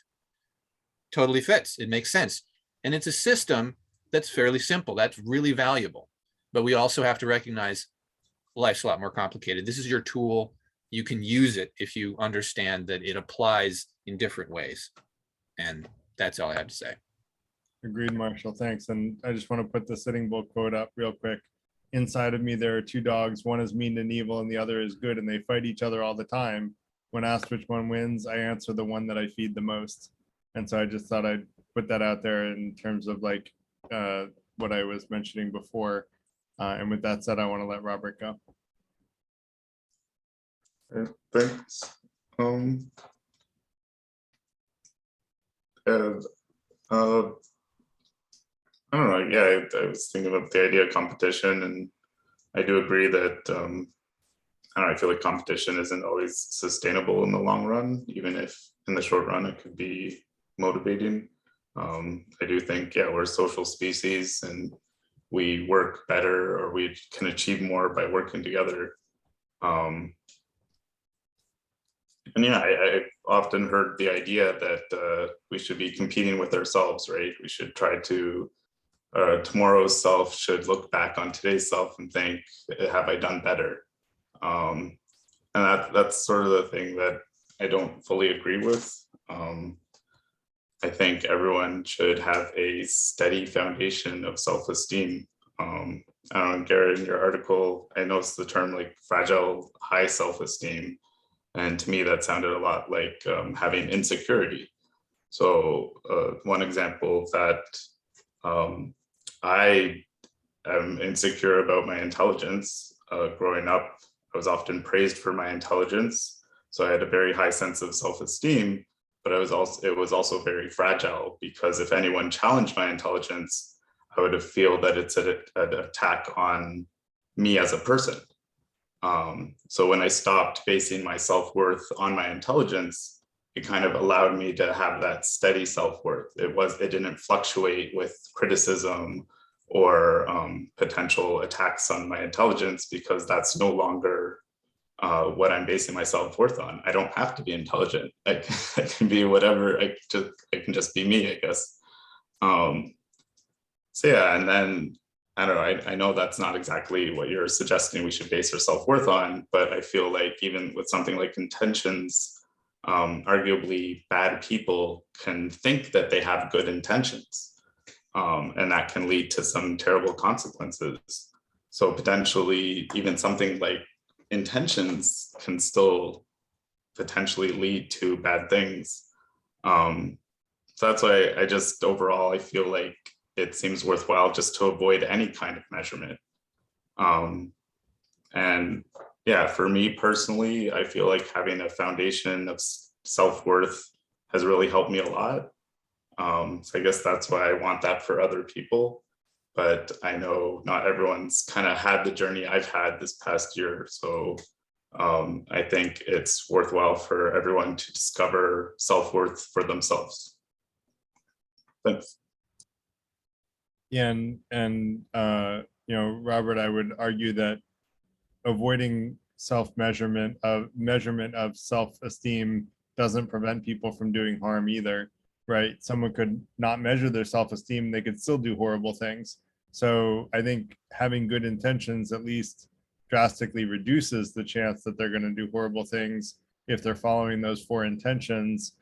Totally fits. It makes sense. And it's a system that's fairly simple. That's really valuable. But we also have to recognize life's a lot more complicated. This is your tool. You can use it if you understand that it applies in different ways. And that's all I have to say. Agreed, Marshall. Thanks. And I just want to put the Sitting Bull quote up real quick. Inside of me, there are two dogs. One is mean and evil, and the other is good, and they fight each other all the time. When asked which one wins, I answer the one that I feed the most. And so I just thought I'd put that out there in terms of like what I was mentioning before. And with that said, I want to let Robert go. Thanks. I don't know. Yeah, I was thinking of the idea of competition, and I do agree that I don't know, I feel like competition isn't always sustainable in the long run, even if in the short run it could be motivating. I do think, yeah, we're a social species and we work better, or we can achieve more by working together. And yeah, I often heard the idea that we should be competing with ourselves, right? We should try to, tomorrow's self should look back on today's self and think, have I done better? And that's sort of the thing that I don't fully agree with. I think everyone should have a steady foundation of self-esteem. I don't know, Garrett, in your article, I noticed the term like fragile high self-esteem. And to me, that sounded a lot like having insecurity. So one example of that, I am insecure about my intelligence. Growing up, I was often praised for my intelligence, So I had a very high sense of self-esteem, but it was also very fragile, because if anyone challenged my intelligence, I would feel that it's an attack on me as a person. So when I stopped basing my self-worth on my intelligence, it kind of allowed me to have that steady self-worth. It didn't fluctuate with criticism or potential attacks on my intelligence, because that's no longer what I'm basing my self-worth on. I don't have to be intelligent. I can be whatever. I can just be me, I guess. So yeah, and then I don't know. I know that's not exactly what you're suggesting we should base our self-worth on, but I feel like even with something like intentions, arguably bad people can think that they have good intentions, and that can lead to some terrible consequences. So potentially even something like intentions can still potentially lead to bad things. So that's why I just overall, I feel like it seems worthwhile just to avoid any kind of measurement. And yeah, for me personally, I feel like having a foundation of self-worth has really helped me a lot. So I guess that's why I want that for other people. But I know not everyone's kind of had the journey I've had this past year. So I think it's worthwhile for everyone to discover self-worth for themselves. Thanks. Yeah, and you know, Robert, I would argue that avoiding measurement of self-esteem doesn't prevent people from doing harm either, right? Someone could not measure their self-esteem, they could still do horrible things. So I think having good intentions at least drastically reduces the chance that they're going to do horrible things if they're following those 4 intentions,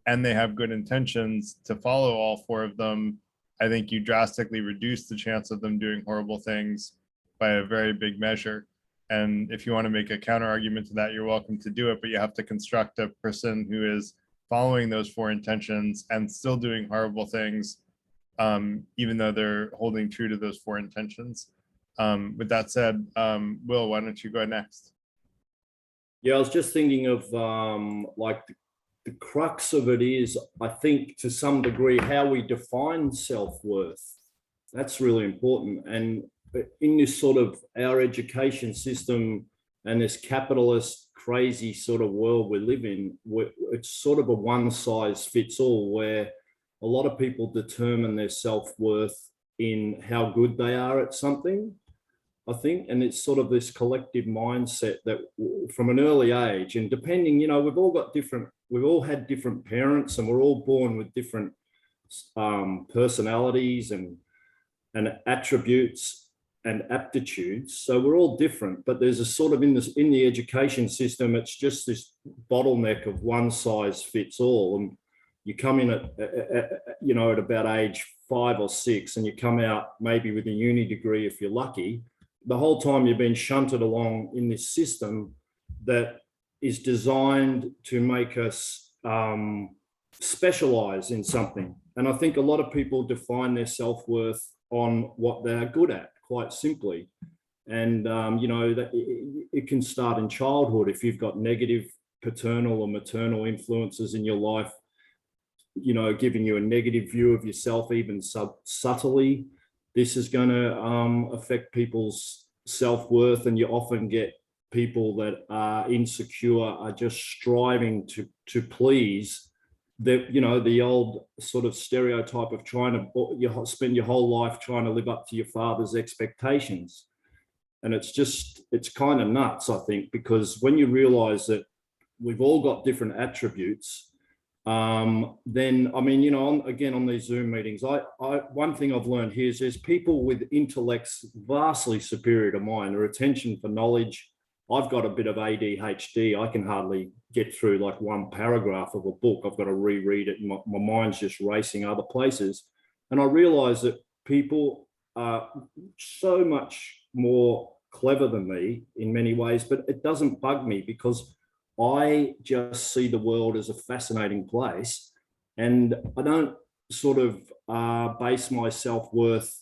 and they have good intentions to follow all 4 of them. I think you drastically reduce the chance of them doing horrible things by a very big measure. And if you want to make a counter argument to that, you're welcome to do it, but you have to construct a person who is following those 4 intentions and still doing horrible things, even though they're holding true to those 4 intentions. With that said, Will, why don't you go next? Yeah, I was just thinking of like the crux of it is, I think, to some degree, how we define self-worth. That's really important. And in this sort of our education system and this capitalist crazy sort of world we live in, it's sort of a one size fits all, where a lot of people determine their self-worth in how good they are at something, I think. And it's sort of this collective mindset that from an early age, and depending, you know, we've all had different parents, and we're all born with different personalities and attributes and aptitudes. So we're all different, but there's a sort of in the education system, it's just this bottleneck of one size fits all. And you come in at about age 5 or 6, and you come out maybe with a uni degree if you're lucky. The whole time you've been shunted along in this system that is designed to make us specialize in something. And I think a lot of people define their self-worth on what they're good at, quite simply. And, that it can start in childhood. If you've got negative paternal or maternal influences in your life, giving you a negative view of yourself, even subtly, this is going to affect people's self-worth. And you often get people that are insecure, are just striving to please the old sort of stereotype of trying to spend your whole life trying to live up to your father's expectations. And it's kind of nuts, I think, because when you realize that we've all got different attributes, then, I mean, on these Zoom meetings, one thing I've learned here is there's people with intellects vastly superior to mine, their attention for knowledge. I've got a bit of ADHD. I can hardly get through like one paragraph of a book. I've got to reread it. My mind's just racing other places. And I realize that people are so much more clever than me in many ways, but it doesn't bug me because I just see the world as a fascinating place. And I don't sort of base my self-worth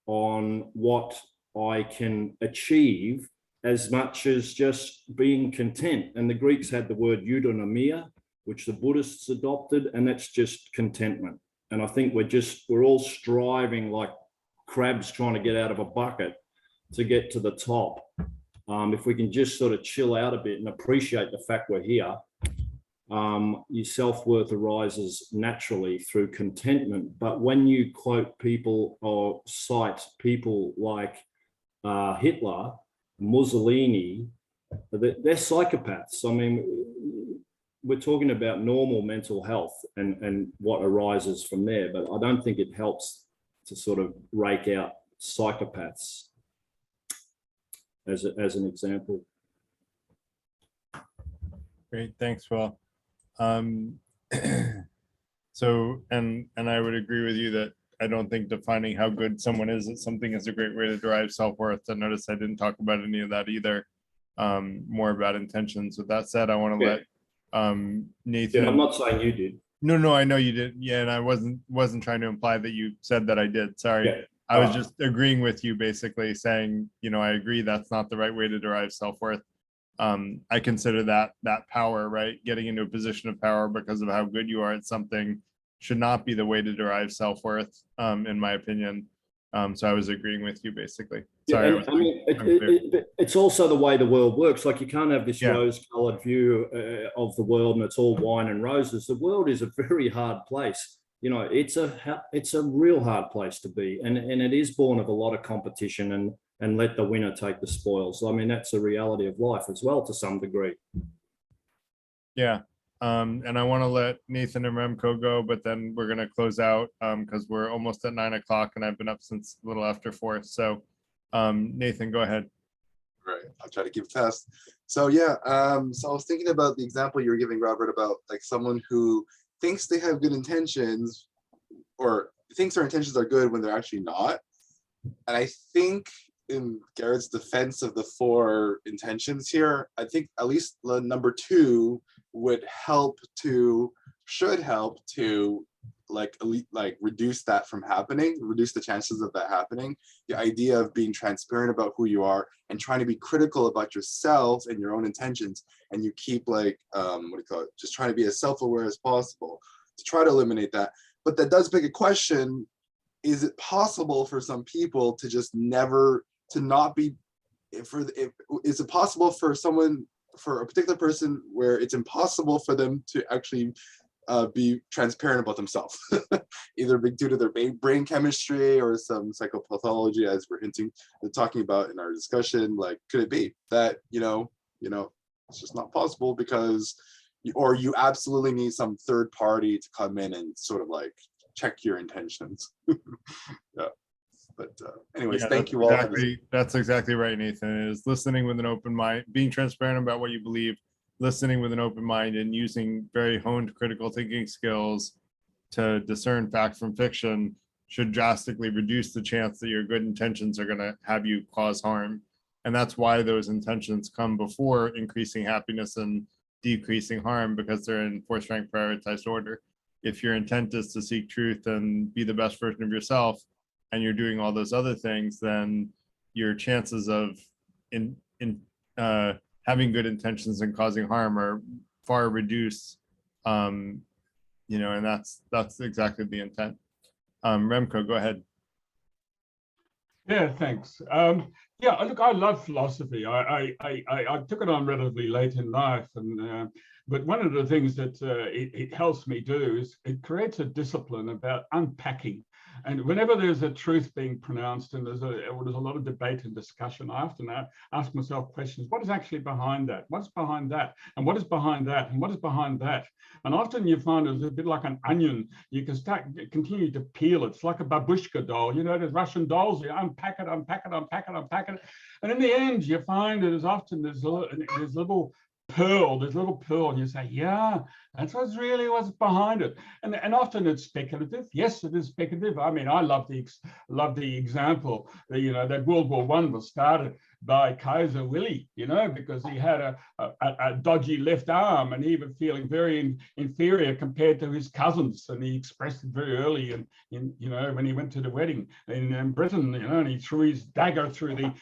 on what I can achieve as much as just being content. And the Greeks had the word eudaimonia, which the Buddhists adopted, and that's just contentment. And I think we're all striving like crabs trying to get out of a bucket to get to the top. If we can just sort of chill out a bit and appreciate the fact we're here, your self-worth arises naturally through contentment. But when you quote people or cite people like Hitler, Mussolini, they're psychopaths. I mean, we're talking about normal mental health and what arises from there, but I don't think it helps to sort of rake out psychopaths as an example. Great, thanks, Will. So, and I would agree with you that I don't think defining how good someone is at something is a great way to derive self-worth. And notice I didn't talk about any of that either. More about intentions. With that said, I want to let Nathan. Yeah, I'm not saying you did. No, I know you did. Yeah, and I wasn't trying to imply that you said that I did. Sorry. Yeah. I was just agreeing with you, basically saying, I agree that's not the right way to derive self-worth. I consider that power, right? Getting into a position of power because of how good you are at something should not be the way to derive self-worth, in my opinion. So I was agreeing with you, basically. Sorry. Yeah, I mean, it's also the way the world works. Like, you can't have this rose-colored view of the world and it's all wine and roses. The world is a very hard place. It's a real hard place to be, and it is born of a lot of competition and let the winner take the spoils. I mean, that's a reality of life as well, to some degree. Yeah. And I want to let Nathan and Remco go, but then we're going to close out because we're almost at 9 o'clock and I've been up since a little after 4. So Nathan, go ahead. Right, I'll try to keep it fast. So yeah, so I was thinking about the example you were giving, Robert, about like someone who thinks they have good intentions or thinks their intentions are good when they're actually not. And I think in Garrett's defense of the 4 intentions here, I think at least the number 2 should help to like reduce that from happening, reduce the chances of that happening. The idea of being transparent about who you are and trying to be critical about yourself and your own intentions, and you keep just trying to be as self-aware as possible to try to eliminate that. But that does beg a question: is it possible for some people to just is it possible for a particular person where it's impossible for them to actually be transparent about themselves, either due to their brain chemistry or some psychopathology, as we're talking about in our discussion? Like, could it be that it's just not possible because you absolutely need some third party to come in and sort of like check your intentions? Yeah. But anyways, thank you all. That's exactly right, Nathan. It is listening with an open mind, being transparent about what you believe, listening with an open mind, and using very honed critical thinking skills to discern fact from fiction should drastically reduce the chance that your good intentions are going to have you cause harm. And that's why those intentions come before increasing happiness and decreasing harm, because they're in force rank prioritized order. If your intent is to seek truth and be the best version of yourself, and you're doing all those other things, then your chances of having good intentions and causing harm are far reduced. And that's exactly the intent. Remco, go ahead. Yeah, thanks. Yeah, look, I love philosophy. I took it on relatively late in life, but one of the things that it helps me do is it creates a discipline about unpacking. And whenever there's a truth being pronounced and there's a lot of debate and discussion, I often ask myself questions: what is actually behind that? What's behind that? And what is behind that? And what is behind that? And often you find it's a bit like an onion. You can continue to peel it. It's like a babushka doll. There's Russian dolls. You unpack it, unpack it, unpack it, unpack it. And in the end, you find that there's little pearl, and you say, yeah, that's what's behind it. And often it's speculative. Yes, it is speculative. I mean, I love the example that World War I was started by Kaiser Willie, you know, because he had a dodgy left arm and he was feeling very inferior compared to his cousins. And he expressed it very early in you know, when he went to the wedding in Britain, you know, and he threw his dagger through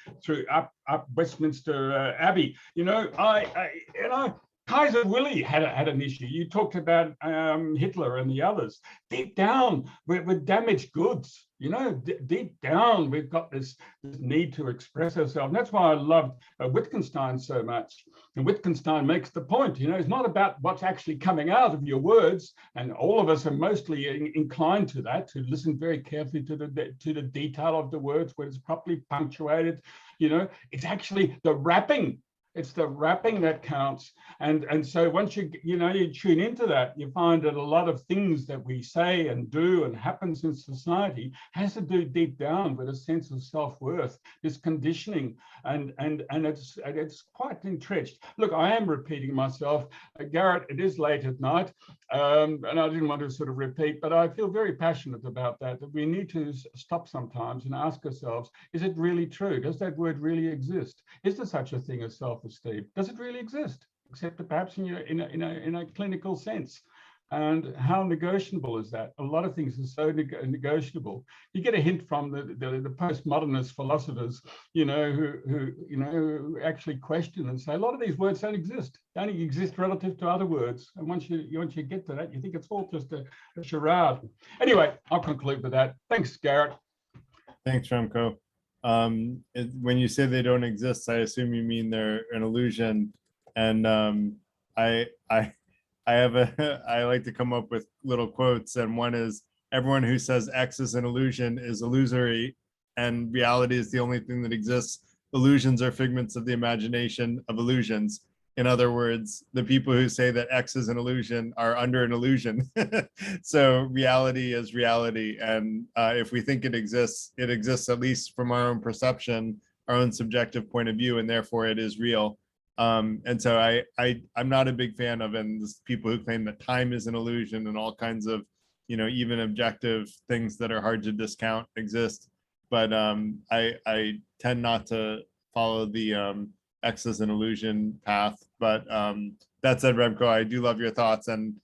up Westminster Abbey. You know, Kaiser Willie had an issue. You talked about Hitler and the others. Deep down, we're damaged goods. You know, deep down, we've got this need to express ourselves. And that's why I loved Wittgenstein so much. And Wittgenstein makes the point, you know, it's not about what's actually coming out of your words. And all of us are mostly inclined to that, to listen very carefully to the detail of the words, where it's properly punctuated. You know, it's actually the wrapping. It's the wrapping that counts. And so once you tune into that, you find that a lot of things that we say and do and happens in society has to do deep down with a sense of self-worth, this conditioning, and it's quite entrenched. Look, I am repeating myself. Garrett, it is late at night, and I didn't want to sort of repeat, but I feel very passionate about that we need to stop sometimes and ask ourselves, is it really true? Does that word really exist? Is there such a thing as self-esteem? Does it really exist, except perhaps in a clinical sense? And how negotiable is that? A lot of things are so negotiable. You get a hint from the postmodernist philosophers, you know, who actually question and say a lot of these words don't exist. They only exist relative to other words. And once you get to that, you think it's all just a charade. Anyway, I'll conclude with that. Thanks, Garrett. Thanks, Remco. When you say they don't exist, I assume you mean they're an illusion. And I like to come up with little quotes, and one is, everyone who says X is an illusion is illusory, and reality is the only thing that exists. Illusions are figments of the imagination of illusions. In other words, the people who say that X is an illusion are under an illusion. So reality is reality. And if we think it exists at least from our own perception, our own subjective point of view, and therefore it is real. And so I'm not a big fan of people who claim that time is an illusion and all kinds of, you know, even objective things that are hard to discount exist. But I tend not to follow the X is an illusion path. But that said, Remco, I do love your thoughts, and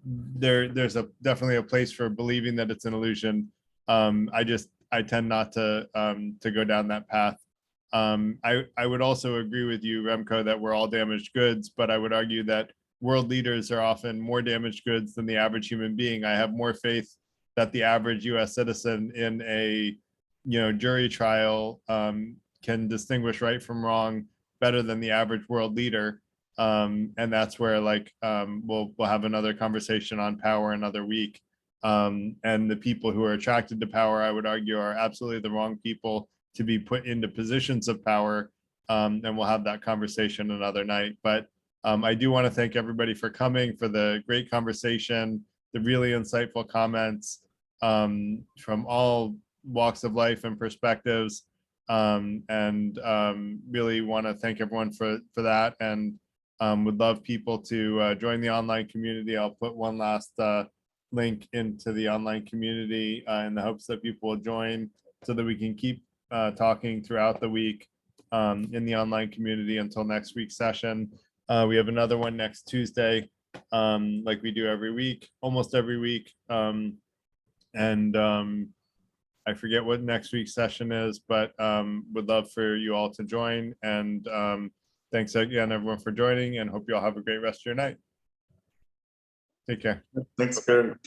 there's definitely a place for believing that it's an illusion. I tend not to go down that path. I would also agree with you, Remco, that we're all damaged goods, but I would argue that world leaders are often more damaged goods than the average human being. I have more faith that the average US citizen in a jury trial can distinguish right from wrong better than the average world leader. And that's where we'll have another conversation on power another week. And the people who are attracted to power, I would argue, are absolutely the wrong people to be put into positions of power. And we'll have that conversation another night. But I do want to thank everybody for coming, for the great conversation, the really insightful comments from all walks of life and perspectives. And really want to thank everyone for that, and would love people to join the online community. I'll put one last link into the online community in the hopes that people will join, so that we can keep talking throughout the week in the online community until next week's session. We have another one next Tuesday, like we do every week, almost every week. I forget what next week's session is, but would love for you all to join. And thanks again, everyone, for joining, and hope you all have a great rest of your night. Take care. Thanks, Karen.